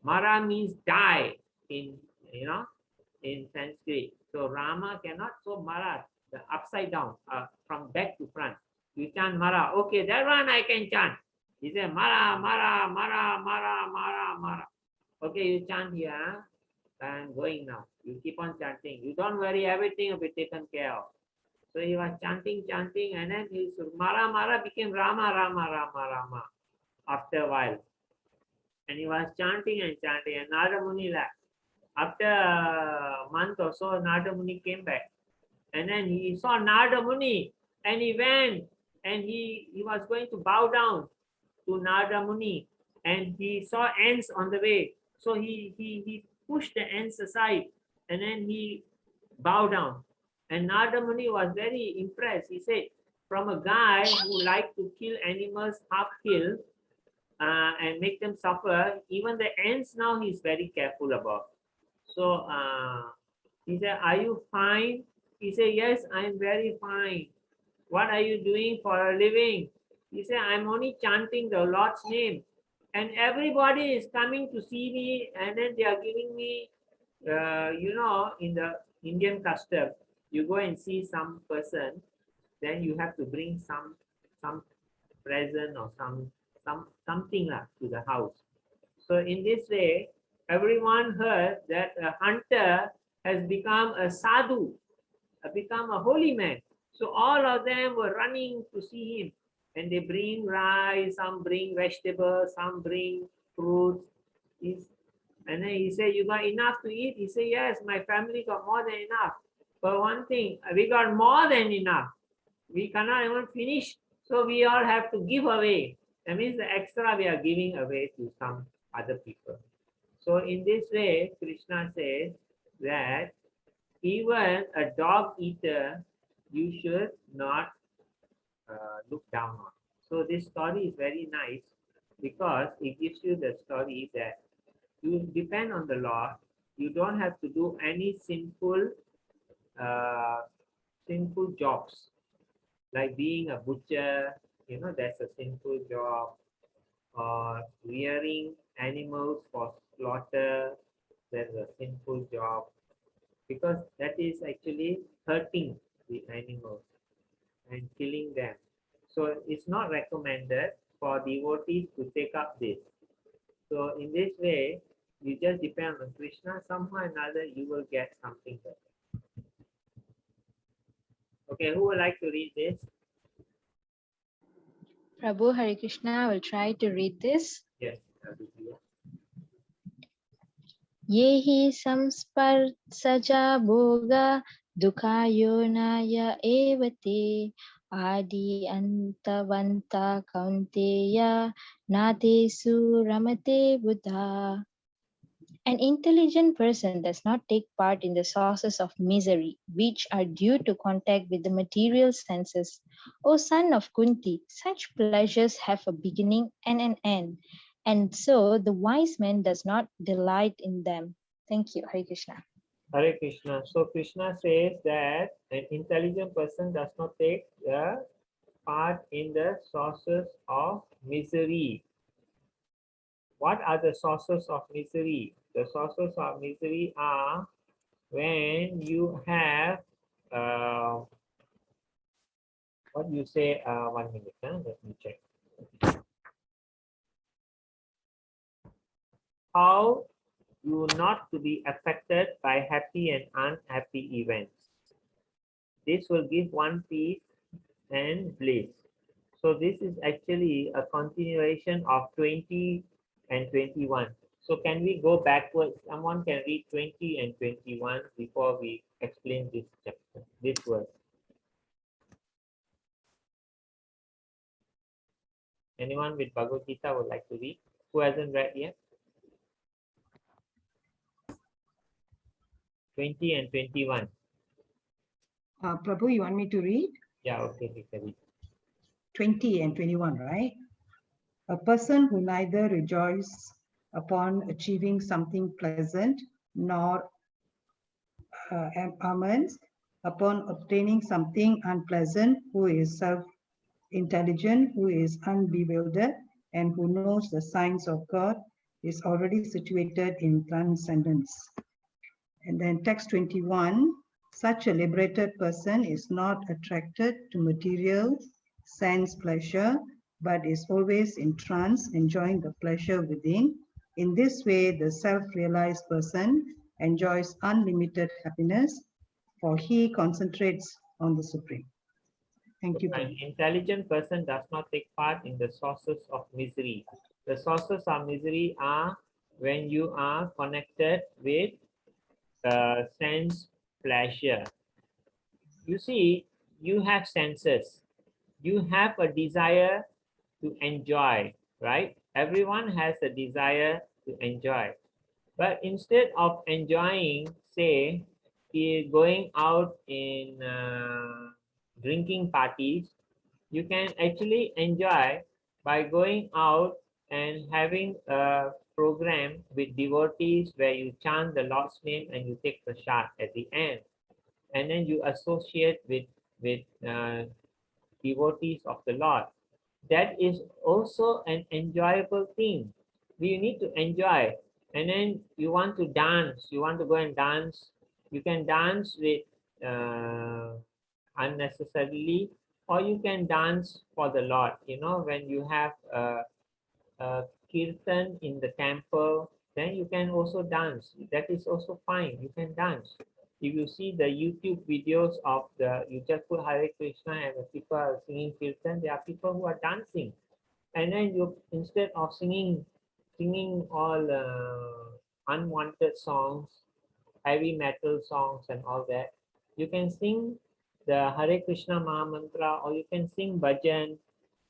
Mara means die in, in Sanskrit. So Rama cannot, so Mara, the upside down, from back to front. You chant Mara. Okay, that one I can chant. He said, Mara, Mara, Mara, Mara, Mara, Mara. Okay, you chant here. I'm going now. You keep on chanting. You don't worry, everything will be taken care of. So he was chanting, and then his Mara, Mara became Rama, Rama, Rama, Rama after a while. And he was chanting, and Narada Muni left. After a month or so, Narada Muni came back. And then he saw Narada Muni, and he went, and he was going to bow down to Narada Muni, and he saw ants on the way. So he pushed the ants aside, and then he bowed down. And Narada Muni was very impressed. He said, from a guy who liked to kill animals, half kill, and make them suffer, even the ants now he's very careful about. So he said, are you fine? He said, yes, I'm very fine. What are you doing for a living? He said, I'm only chanting the Lord's name. And everybody is coming to see me, and then they are giving me, in the Indian custom, you go and see some person, then you have to bring some present or something to the house. So in this way, everyone heard that a hunter has become a sadhu, become a holy man. So all of them were running to see him, and they bring rice, some bring vegetables, some bring fruits. And then he said, you got enough to eat? He said, yes, my family got more than enough. But one thing, we got more than enough. We cannot even finish. So we all have to give away. That means the extra we are giving away to some other people. So in this way, Krishna says that even a dog eater, you should not look down on. So this story is very nice because it gives you the story that you depend on the Lord. You don't have to do any sinful jobs like being a butcher, You know, that's a sinful job. Or rearing animals for slaughter, that's a sinful job, because that is actually hurting the animals and killing them. So it's not recommended for devotees to take up this. So in this way, you just depend on Krishna, somehow or another you will get something better. Okay, who would like to read this? Prabhu Hare Krishna, I will try to read this. Yes, Aditya. Yehi samsparsaja bhoga dukayonaya evate adi antavanta kaunteya natesu ramate buddha. An intelligent person does not take part in the sources of misery, which are due to contact with the material senses. O son of Kunti, such pleasures have a beginning and an end, and so the wise man does not delight in them. Thank you, Hare Krishna. Hare Krishna. So Krishna says that an intelligent person does not take the part in the sources of misery. What are the sources of misery? The sources of misery are when you have what you say, 1 minute, let me check. How you not to be affected by happy and unhappy events. This will give one peace and bliss. So this is actually a continuation of 20 and 21. So can we go backwards? Someone can read 20 and 21 before we explain this chapter, this verse. Anyone with Bhagavad Gita would like to read? Who hasn't read yet? 20 and 21. Prabhu, you want me to read? Yeah, okay, we can read. 20 and 21, right? A person who neither rejoices upon achieving something pleasant nor amends upon obtaining something unpleasant, who is self-intelligent, who is unbewildered, and who knows the signs of God, is already situated in transcendence. And then text 21, such a liberated person is not attracted to material sense pleasure, but is always in trance, enjoying the pleasure within. In this way, the self-realized person enjoys unlimited happiness, for he concentrates on the Supreme. Thank you. An intelligent person does not take part in the sources of misery. The sources of misery are when you are connected with sense pleasure. You see, you have senses. You have a desire to enjoy, right? Everyone has a desire to enjoy. But instead of enjoying, say, going out in drinking parties, you can actually enjoy by going out and having a program with devotees where you chant the Lord's name and you take the shot at the end. And then you associate with devotees of the Lord. That is also an enjoyable thing. We need to enjoy. And then you want to dance, you want to go and dance, you can dance with unnecessarily, or you can dance for the Lord. You know, when you have a kirtan in the temple, then you can also dance. That is also fine. You can dance. If you see the YouTube videos of you just put Hare Krishna and the people are singing kirtan, there are people who are dancing. And then you, instead of singing all unwanted songs, heavy metal songs and all that, you can sing the Hare Krishna Maha Mantra, or you can sing bhajan,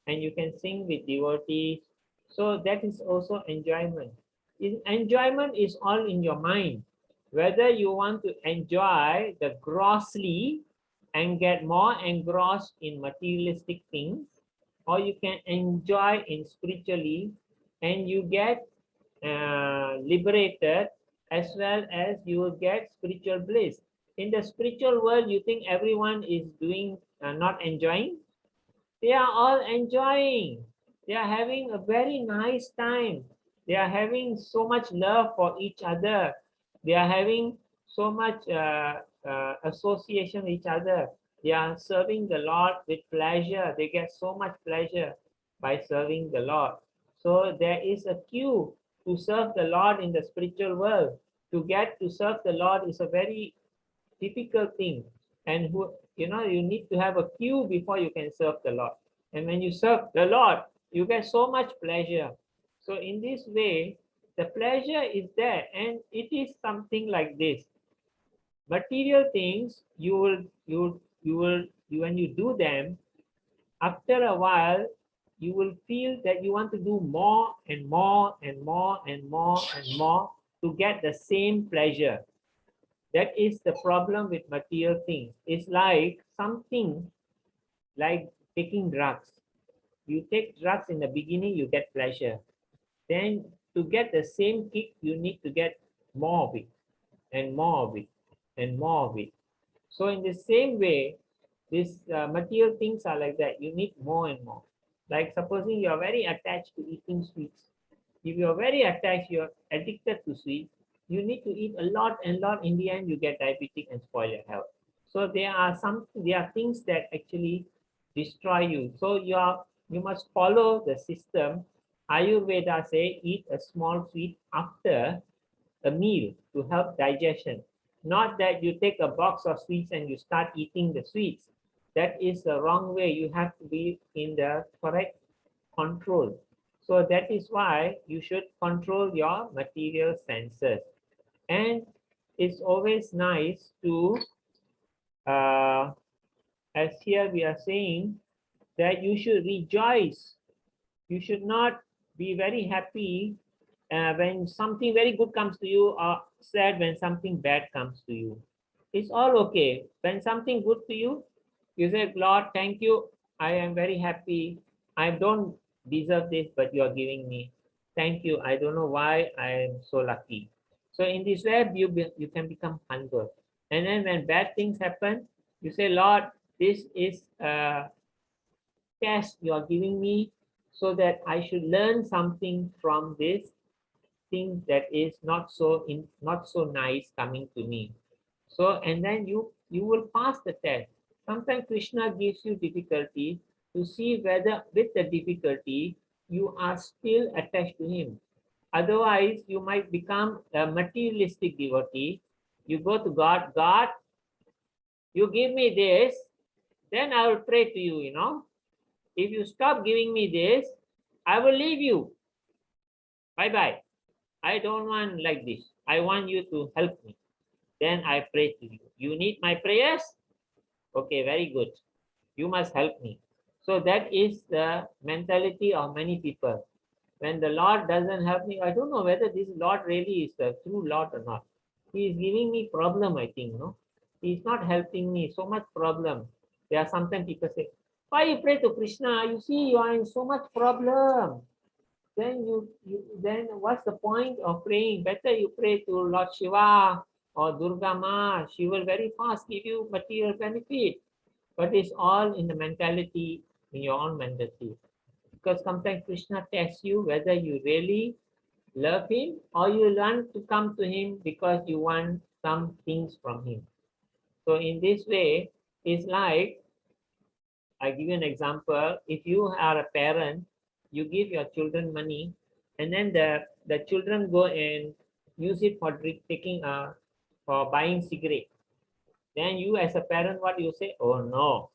and you can sing with devotees. So that is also enjoyment. Enjoyment is all in your mind. Whether you want to enjoy the grossly and get more engrossed in materialistic things, or you can enjoy in spiritually and you get liberated, as well as you will get spiritual bliss. In the spiritual world, you think everyone is doing not enjoying? They are all enjoying. They are having a very nice time. They are having so much love for each other. They are having so much association with each other. They are serving the Lord with pleasure. They get so much pleasure by serving the Lord. So there is a queue to serve the Lord in the spiritual world. To get to serve the Lord is a very difficult thing. And you need to have a queue before you can serve the Lord. And when you serve the Lord, you get so much pleasure. So in this way, the pleasure is there, and it is something like this. Material things, when you do them, after a while, you will feel that you want to do more and more and more and more and more to get the same pleasure. That is the problem with material things. It's like something like taking drugs. You take drugs in the beginning, you get pleasure. Then to get the same kick, you need to get more of it and more of it and more of it. So in the same way, these material things are like that. You need more and more. Like supposing you are very attached to eating sweets. If you are very attached, you are addicted to sweets, you need to eat a lot and lot. In the end, you get diabetic and spoil your health. So there are things that actually destroy you. So you must follow the system. Ayurveda say eat a small sweet after a meal to help digestion. Not that you take a box of sweets and you start eating the sweets. That is the wrong way. You have to be in the correct control. So that is why you should control your material senses. And it's always nice to, as here we are saying, that you should rejoice. You should not be very happy when something very good comes to you, or sad when something bad comes to you. It's all okay. When something good to you, you say, Lord, thank you. I am very happy. I don't deserve this, but you are giving me. Thank you. I don't know why I am so lucky. So in this way, you can become humble. And then when bad things happen, you say, Lord, this is a test you are giving me so that I should learn something from this thing that is not so nice coming to me. So and then you will pass the test. Sometimes Krishna gives you difficulty to see whether with the difficulty you are still attached to him. Otherwise, you might become a materialistic devotee. You go to God, God, you give me this, then I will pray to you, If you stop giving me this, I will leave you. Bye-bye. I don't want like this. I want you to help me. Then I pray to you. You need my prayers? Okay, very good. You must help me. So that is the mentality of many people. When the Lord doesn't help me, I don't know whether this Lord really is the true Lord or not. He is giving me problem, I think, no? He is not helping me, so much problem. There are sometimes people say, why you pray to Krishna? You see, you are in so much problem. Then then what's the point of praying? Better you pray to Lord Shiva or Durga Ma. She will very fast give you material benefit. But it's all in the mentality, in your own mentality. Because sometimes Krishna tests you whether you really love him or you want to come to him because you want some things from him. So in this way, it's like, I give you an example. If you are a parent, you give your children money, and then the children go and use it for for buying cigarette. Then you as a parent, what you say? Oh no,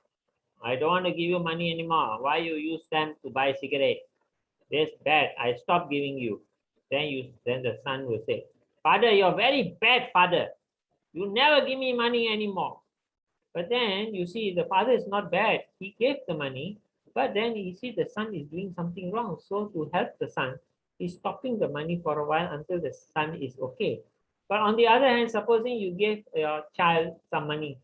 I don't want to give you money anymore. Why you use them to buy cigarette? That's bad. I stop giving you. Then the son will say, Father, you're very bad father. You never give me money anymore. But then you see the father is not bad. He gave the money, but then you see the son is doing something wrong. So to help the son, he's stopping the money for a while until the son is okay. But on the other hand, supposing you give your child some money,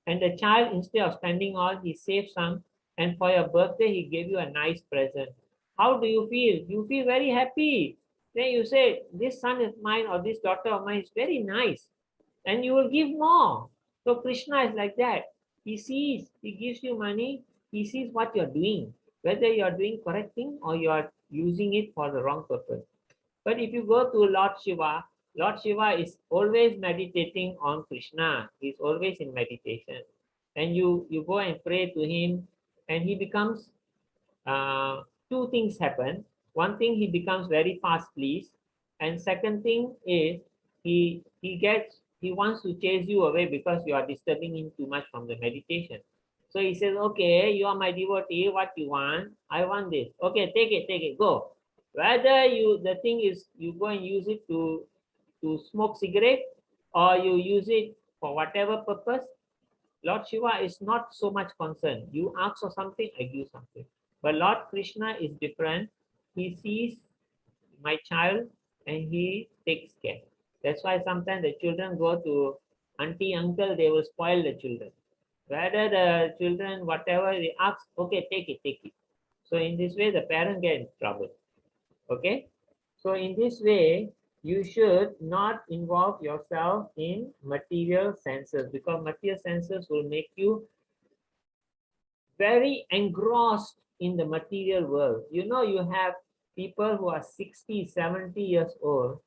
and the child, instead of spending all, he saved some, and for your birthday, he gave you a nice present. How do you feel? You feel very happy. Then you say, this son is mine or this daughter of mine is very nice. And you will give more. So Krishna is like that. He sees, he gives you money, he sees what you're doing, whether you're doing correct thing or you're using it for the wrong purpose. But if you go to Lord Shiva is always meditating on Krishna. He's always in meditation. And you go and pray to him, and he becomes, two things happen. One thing, he becomes very fast pleased. And second thing is, he wants to chase you away because you are disturbing him too much from the meditation. So he says, okay, you are my devotee, what you want? I want this. Okay, take it, go. Whether the thing is you go and use it to smoke cigarette, or you use it for whatever purpose, Lord Shiva is not so much concerned. You ask for something, I give something. But Lord Krishna is different. He sees my child and he takes care. That's why sometimes the children go to auntie, uncle, they will spoil the children. Whether the children, whatever they ask, okay, take it. So in this way, the parent get in trouble. Okay? So in this way, you should not involve yourself in material senses, because material senses will make you very engrossed in the material world. You know, you have people who are 60, 70 years old,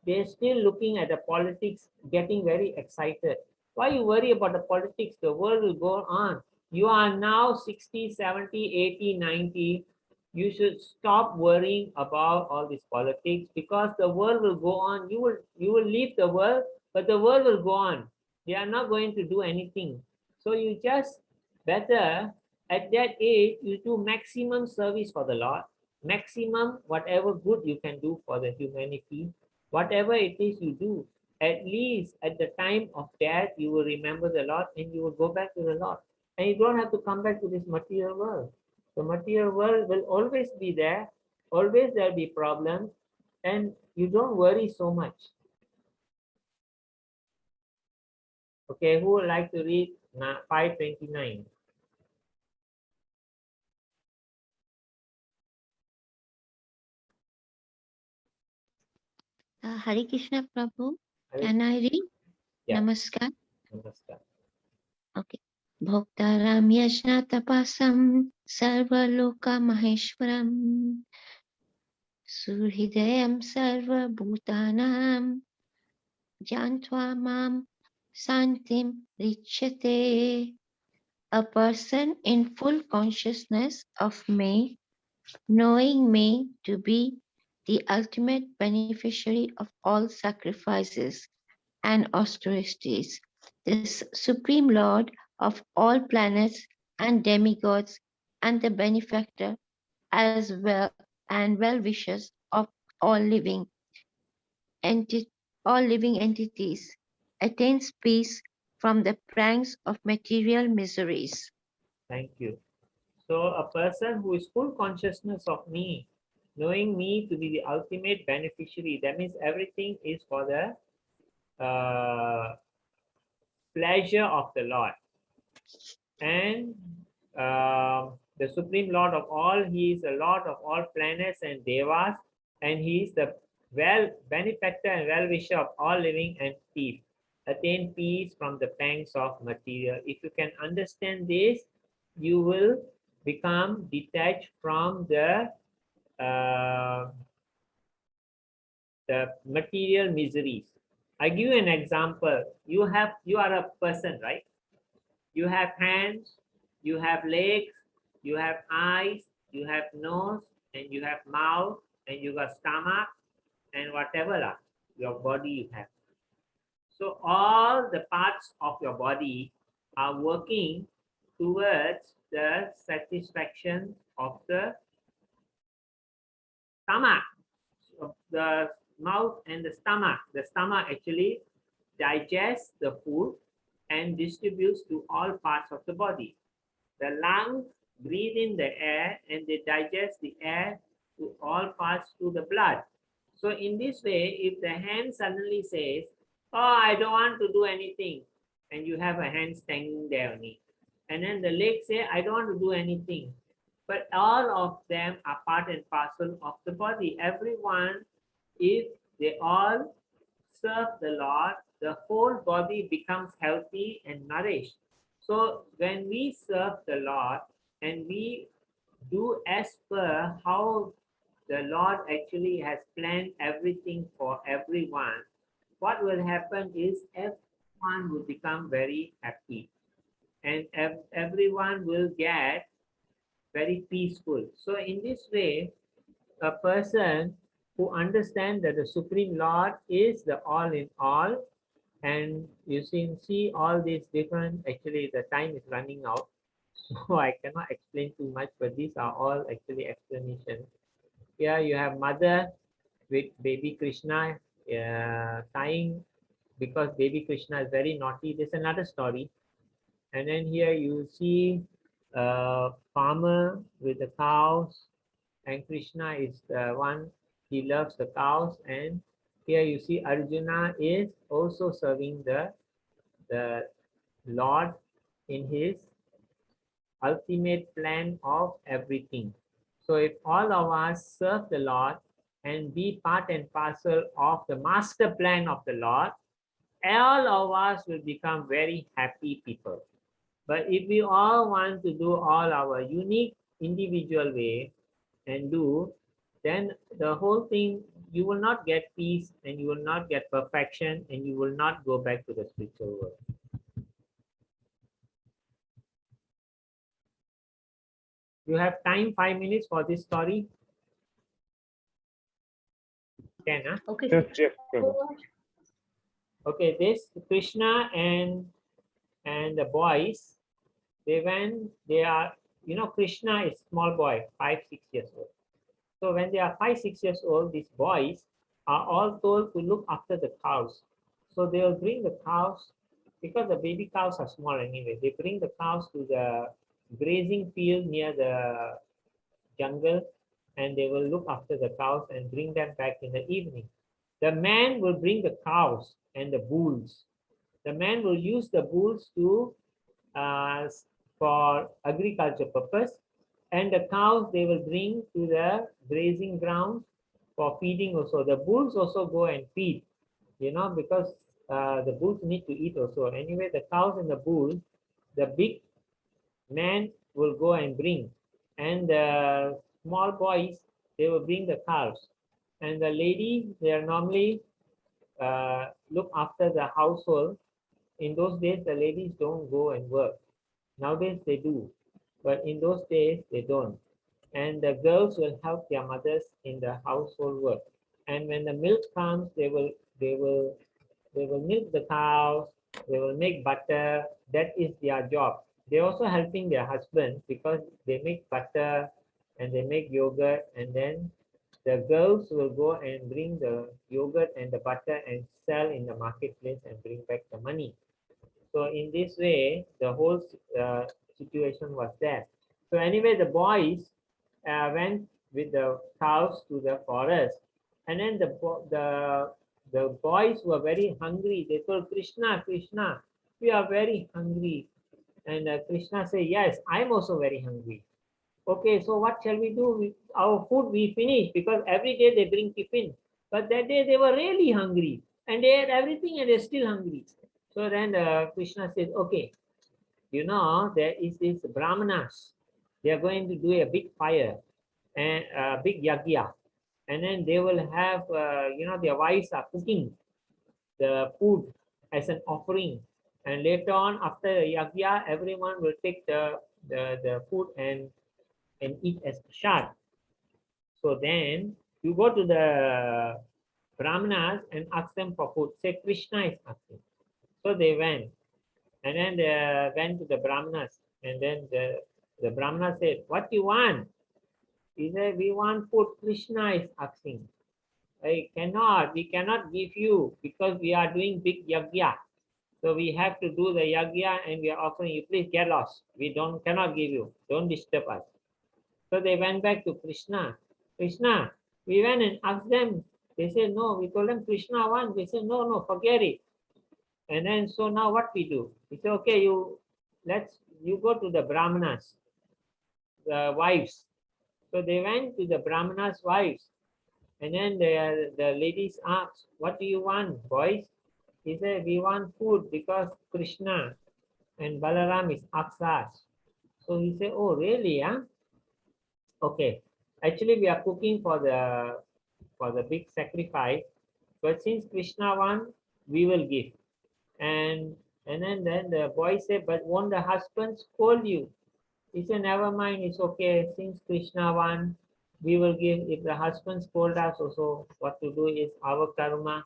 they're still looking at the politics, getting very excited. Why you worry about the politics? The world will go on. You are now 60, 70, 80, 90. You should stop worrying about all this politics, because the world will go on. You will leave the world, but the world will go on. They are not going to do anything. So you just better at that age, you do maximum service for the Lord, maximum whatever good you can do for the humanity, whatever it is you do. At least at the time of death, you will remember the Lord and you will go back to the Lord. And you don't have to come back to this material world. The material world will always be there, always there'll be problems, and you don't worry so much. Okay, who would like to read 529? Hare Krishna Prabhu. Hare- Can I read? Yeah. Namaskar. Namaskar. Okay. Bhoktaram yajna tapasam sarvaloka maheshwaram surhidayam sarva bhutanam jantva mam santim richate. A person in full consciousness of me, knowing me to be the ultimate beneficiary of all sacrifices and austerities, the Supreme Lord of all planets and demigods, and the benefactor as well and well-wishers of all living entities, attains peace from the pranks of material miseries. Thank you. So a person who is full consciousness of me, knowing me to be the ultimate beneficiary, that means everything is for the pleasure of the Lord. And the Supreme Lord of all, he is the Lord of all planets and devas, and he is the benefactor and well-wisher of all living entities. Attain peace from the pangs of material. If you can understand this, you will become detached from the material miseries. I give you an example. You are a person, right? You have hands, you have legs, you have eyes, you have nose, and you have mouth, and you got stomach, and whatever your body you have. So all the parts of your body are working towards the satisfaction of the stomach, of the mouth and the stomach. The stomach actually digests the food and distributes to all parts of the body. The lungs breathe in the air and they digest the air to all parts to the blood. So in this way, if the hand suddenly says, oh, I don't want to do anything, and you have a hand standing there only, and then the leg say, I don't want to do anything, but all of them are part and parcel of the body. Everyone, if they all serve the Lord, the whole body becomes healthy and nourished. So when we serve the Lord, and we do as per how the Lord actually has planned everything for everyone, what will happen is everyone will become very happy, and everyone will get very peaceful. So in this way, a person who understands that the Supreme Lord is the all in all, and you see all these different, actually the time is running out, so I cannot explain too much, but these are all actually explanations. Here you have mother with baby Krishna tying, because baby Krishna is very naughty. There's another story. And then here you see farmer with the cows, and Krishna is the one, he loves the cows. And here you see Arjuna is also serving the Lord in his ultimate plan of everything. So if all of us serve the Lord and be part and parcel of the master plan of the Lord, all of us will become very happy people. But if we all want to do all our unique individual way and do, then the whole thing, you will not get peace, and you will not get perfection, and you will not go back to the spiritual world. You have time, 5 minutes for this story? Can, huh? Okay. Yes, Prabhu. Okay, this Krishna and the boys, they are, Krishna is small boy, 5-6 years old. So when they are 5-6 years old, these boys are all told to look after the cows. So they will bring the cows, because the baby cows are small anyway, they bring the cows to the grazing field near the jungle, and they will look after the cows and bring them back in the evening. The man will bring the cows and the bulls. The man will use the bulls to for agriculture purpose, and the cows they will bring to the grazing ground for feeding also. The bulls also go and feed, because the bulls need to eat also. Anyway, the cows and the bulls, the big man will go and bring, and the small boys, they will bring the cows, and the lady, they are normally look after the household. In those days, the ladies don't go and work. Nowadays they do, but in those days they don't. And the girls will help their mothers in the household work. And when the milk comes, they will milk the cows. They will make butter. That is their job. They're also helping their husband, because they make butter and they make yogurt, and then the girls will go and bring the yogurt and the butter and sell in the marketplace and bring back the money. So in this way, the whole situation was there. So anyway, the boys went with the cows to the forest, and then the boys were very hungry. They told Krishna, Krishna, we are very hungry. And Krishna said, yes, I'm also very hungry. Okay, so what shall we do? Our food we finish, because every day they bring tiffin. But that day they were really hungry, and they had everything and they're still hungry. So then Krishna says, okay, there is this Brahmanas. They are going to do a big fire and a big yagya. And then they will have, their wives are cooking the food as an offering. And later on, after the yagya, everyone will take the food and eat as prasad. So then you go to the Brahmanas and ask them for food. Say Krishna is asking. So they went, and then they went to the Brahmanas, and then the Brahmana said, what do you want? He said, we want food. Krishna is asking. We cannot give you, because we are doing big yagya. So we have to do the yagya and we are offering you. Please get lost. We cannot give you. Don't disturb us. So they went back to Krishna. Krishna, we went and asked them. They said, no. We told them Krishna wants. They said, no, forget it. And then, so now what we do? We said, okay, you go to the Brahmanas, the wives. So they went to the Brahmanas' wives. And then the ladies asked, what do you want, boys? He said, we want food, because Krishna and Balaram is asked us. So he said, oh, really? Huh? Okay. Actually, we are cooking for the big sacrifice. But since Krishna won, we will give. And then the boy said, but won't the husband scold you? He said, never mind, it's okay. Since Krishna won, we will give. If the husband scold us also, what to do is our karma.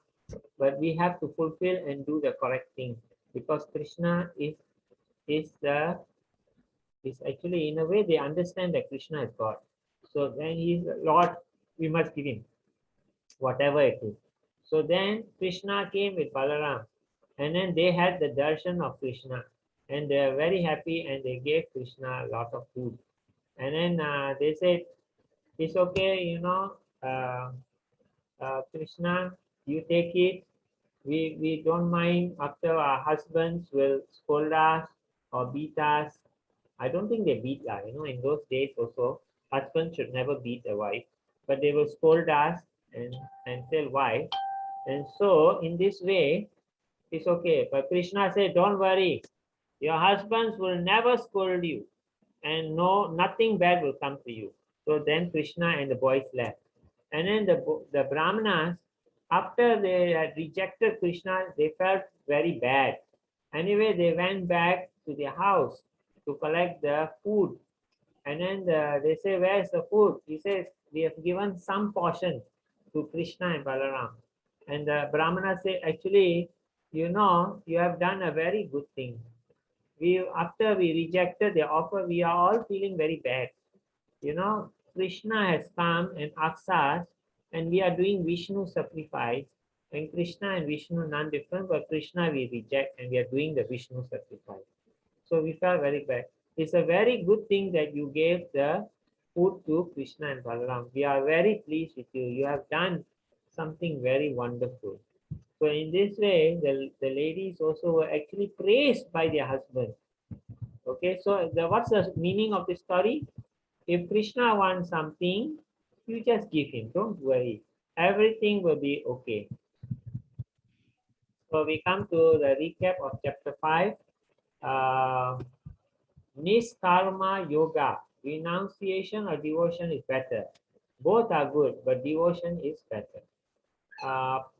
But we have to fulfill and do the correct thing. Because Krishna is actually, in a way, they understand that Krishna is God. So then he is Lord, we must give him whatever it is. So then Krishna came with Balaram, and then they had the darshan of Krishna, and they are very happy, and they gave Krishna a lot of food. And then they said, it's okay, Krishna, you take it. We don't mind after our husbands will scold us or beat us. I don't think they beat us. In those days also, husbands should never beat a wife, but they will scold us and tell why. And so in this way, it's okay. But Krishna said, don't worry, your husbands will never scold you, and no, nothing bad will come to you. So then Krishna and the boys left. And then the Brahmanas, after they had rejected Krishna, they felt very bad. Anyway, they went back to their house to collect the food. And then they say, where's the food? He says, we have given some portion to Krishna and Balaram. And the Brahmana say, actually, you have done a very good thing. After we rejected their offer, we are all feeling very bad. Krishna has come and asked us, and we are doing Vishnu sacrifice. And Krishna and Vishnu none different, but Krishna we reject, and we are doing the Vishnu sacrifice. So we felt very bad. It's a very good thing that you gave the food to Krishna and Balaram. We are very pleased with you. You have done something very wonderful. So in this way, the ladies also were actually praised by their husbands. Okay, so what's the meaning of the story? If Krishna wants something, you just give him. Don't worry. Everything will be okay. So we come to the recap of chapter 5. Niskarma yoga. Renunciation or devotion is better. Both are good, but devotion is better.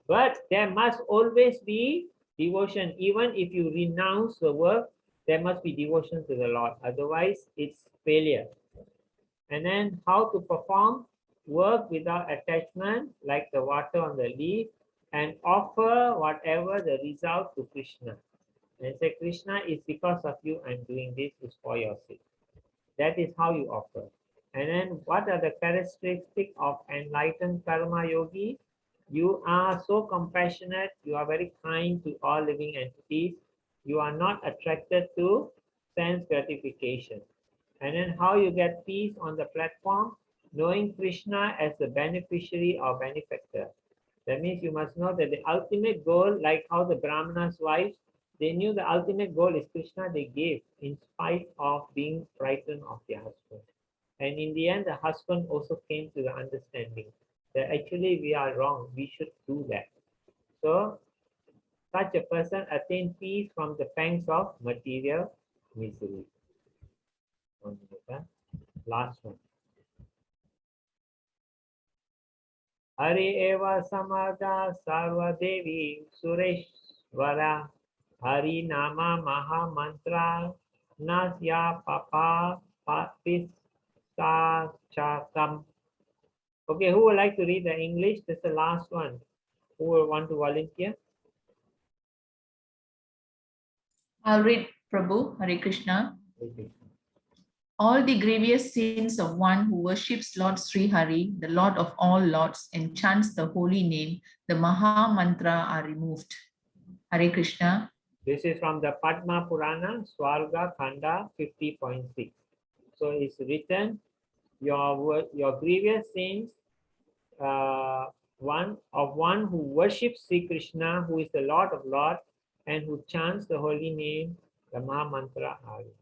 But there must always be devotion. Even if you renounce the work, there must be devotion to the Lord. Otherwise, it's failure. And then how to perform work without attachment, like the water on the leaf, and offer whatever the result to Krishna. And say, Krishna, is because of you I'm doing this, is for your sake. That is how you offer. And then what are the characteristics of enlightened karma yogi? You are so compassionate, you are very kind to all living entities. You are not attracted to sense gratification. And then how you get peace on the platform? Knowing Krishna as the beneficiary or benefactor. That means you must know that the ultimate goal, like how the Brahmana's wives, they knew the ultimate goal is Krishna, they gave in spite of being frightened of their husband. And in the end, the husband also came to the understanding that actually we are wrong, we should do that. So such a person attained peace from the pangs of material misery. Last one. Hari eva samadha sarva devi sureshvara Hari nama maha mantra nasya papa patisachakam. Okay, who would like to read the English? This is the last one. Who will want to volunteer? I'll read, Prabhu. Hare Krishna. All the grievous sins of one who worships Lord Sri Hari, the Lord of all lords, and chants the holy name, the Maha Mantra, are removed. Hare Krishna. This is from the Padma Purana, Swarga Khanda 50.6. So it's written, your grievous sins, one who worships Sri Krishna, who is the Lord of Lords, and who chants the holy name, the Maha Mantra, are removed.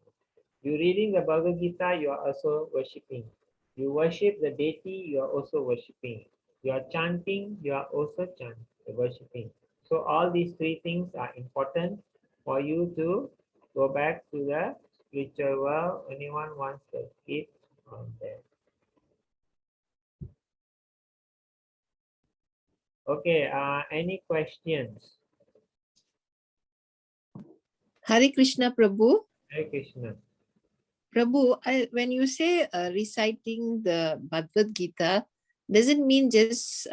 You reading the Bhagavad Gita, you are also worshipping. You worship the deity, you are also worshipping. You are chanting, you are also worshipping. So all these three things are important for you to go back to the Whichever anyone wants to keep on there. Okay, any questions? Hare Krishna, Prabhu. Hare Krishna. Prabhu, when you say reciting the Bhagavad Gita, does it mean just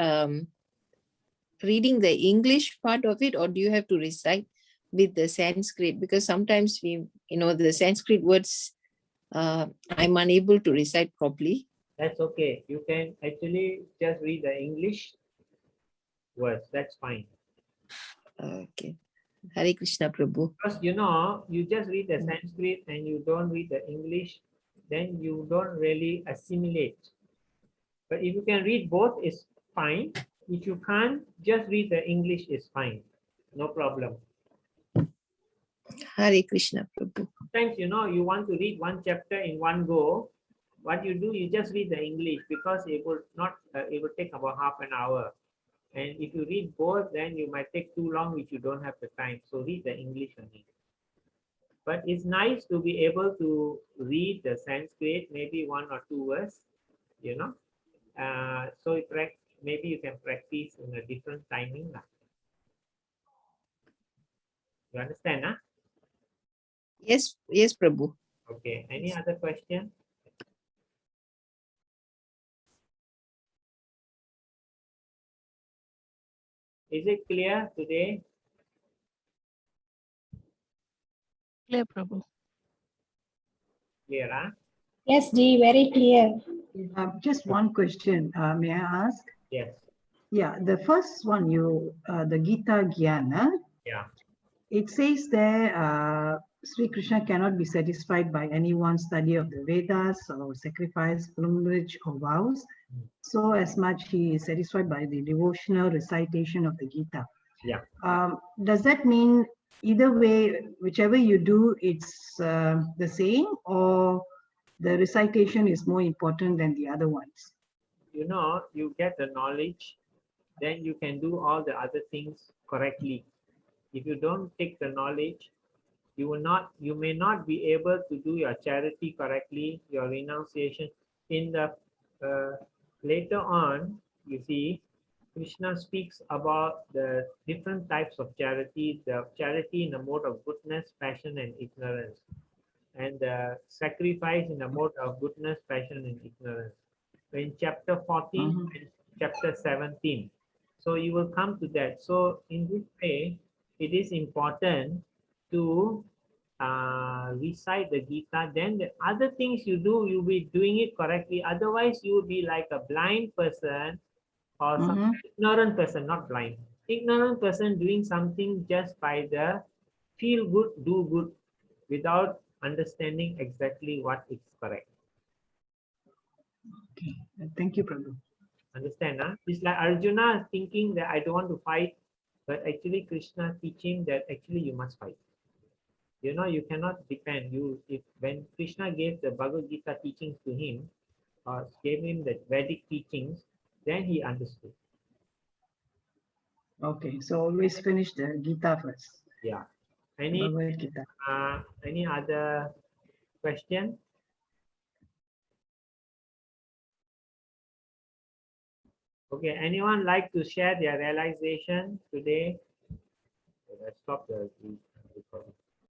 reading the English part of it, or do you have to recite with the Sanskrit? Because sometimes the Sanskrit words, I'm unable to recite properly. That's okay. You can actually just read the English words. That's fine. Okay. Hare Krishna, Prabhu. Because you just read the Sanskrit and you don't read the English, then you don't really assimilate. But if you can read both, it's fine. If you can't, just read the English is fine. No problem. Hare Krishna, Prabhu. Sometimes, you want to read one chapter in one go. What you do, you just read the English because it will not, it will take about half an hour. And if you read both, then you might take too long, which you don't have the time. So read the English only. But it's nice to be able to read the Sanskrit, maybe one or two words, So maybe you can practice in a different timing. You understand, huh? Yes, Prabhu. Okay. Any other question? Is it clear today? Clear, Prabhu. Clear, huh? Yes, Ji, very clear. Just one question, may I ask? Yes. Yeah, the first one, the Gita Gyana, Yeah. it says there, Sri Krishna cannot be satisfied by anyone's study of the Vedas or sacrifice, pilgrimage, or vows. So as much he is satisfied by the devotional recitation of the Gita. Yeah. Does that mean either way, whichever you do, it's the same, or the recitation is more important than the other ones? You get the knowledge, then you can do all the other things correctly. If you don't take the knowledge, you may not be able to do your charity correctly, your renunciation. In the later on, you see, Krishna speaks about the different types of charity, the charity in the mode of goodness, passion, and ignorance, and the sacrifice in the mode of goodness, passion, and ignorance. In chapter 14 and chapter 17. So you will come to that. So in this way, it is important to recite the Gita. Then the other things you do, you'll be doing it correctly. Otherwise, you will be like a blind person or some ignorant person, not blind. Ignorant person doing something just by the feel good, do good, without understanding exactly what is correct. Okay, thank you, Prabhu. Understand, huh? It's like Arjuna thinking that I don't want to fight, but actually Krishna teaching that actually you must fight. You cannot depend. When Krishna gave the Bhagavad Gita teachings to him, or gave him the Vedic teachings, then he understood. Okay, so always finish the Gita first. Yeah. Bhagavad Gita. Any other question? Okay, anyone like to share their realization today? Let's stop the recording.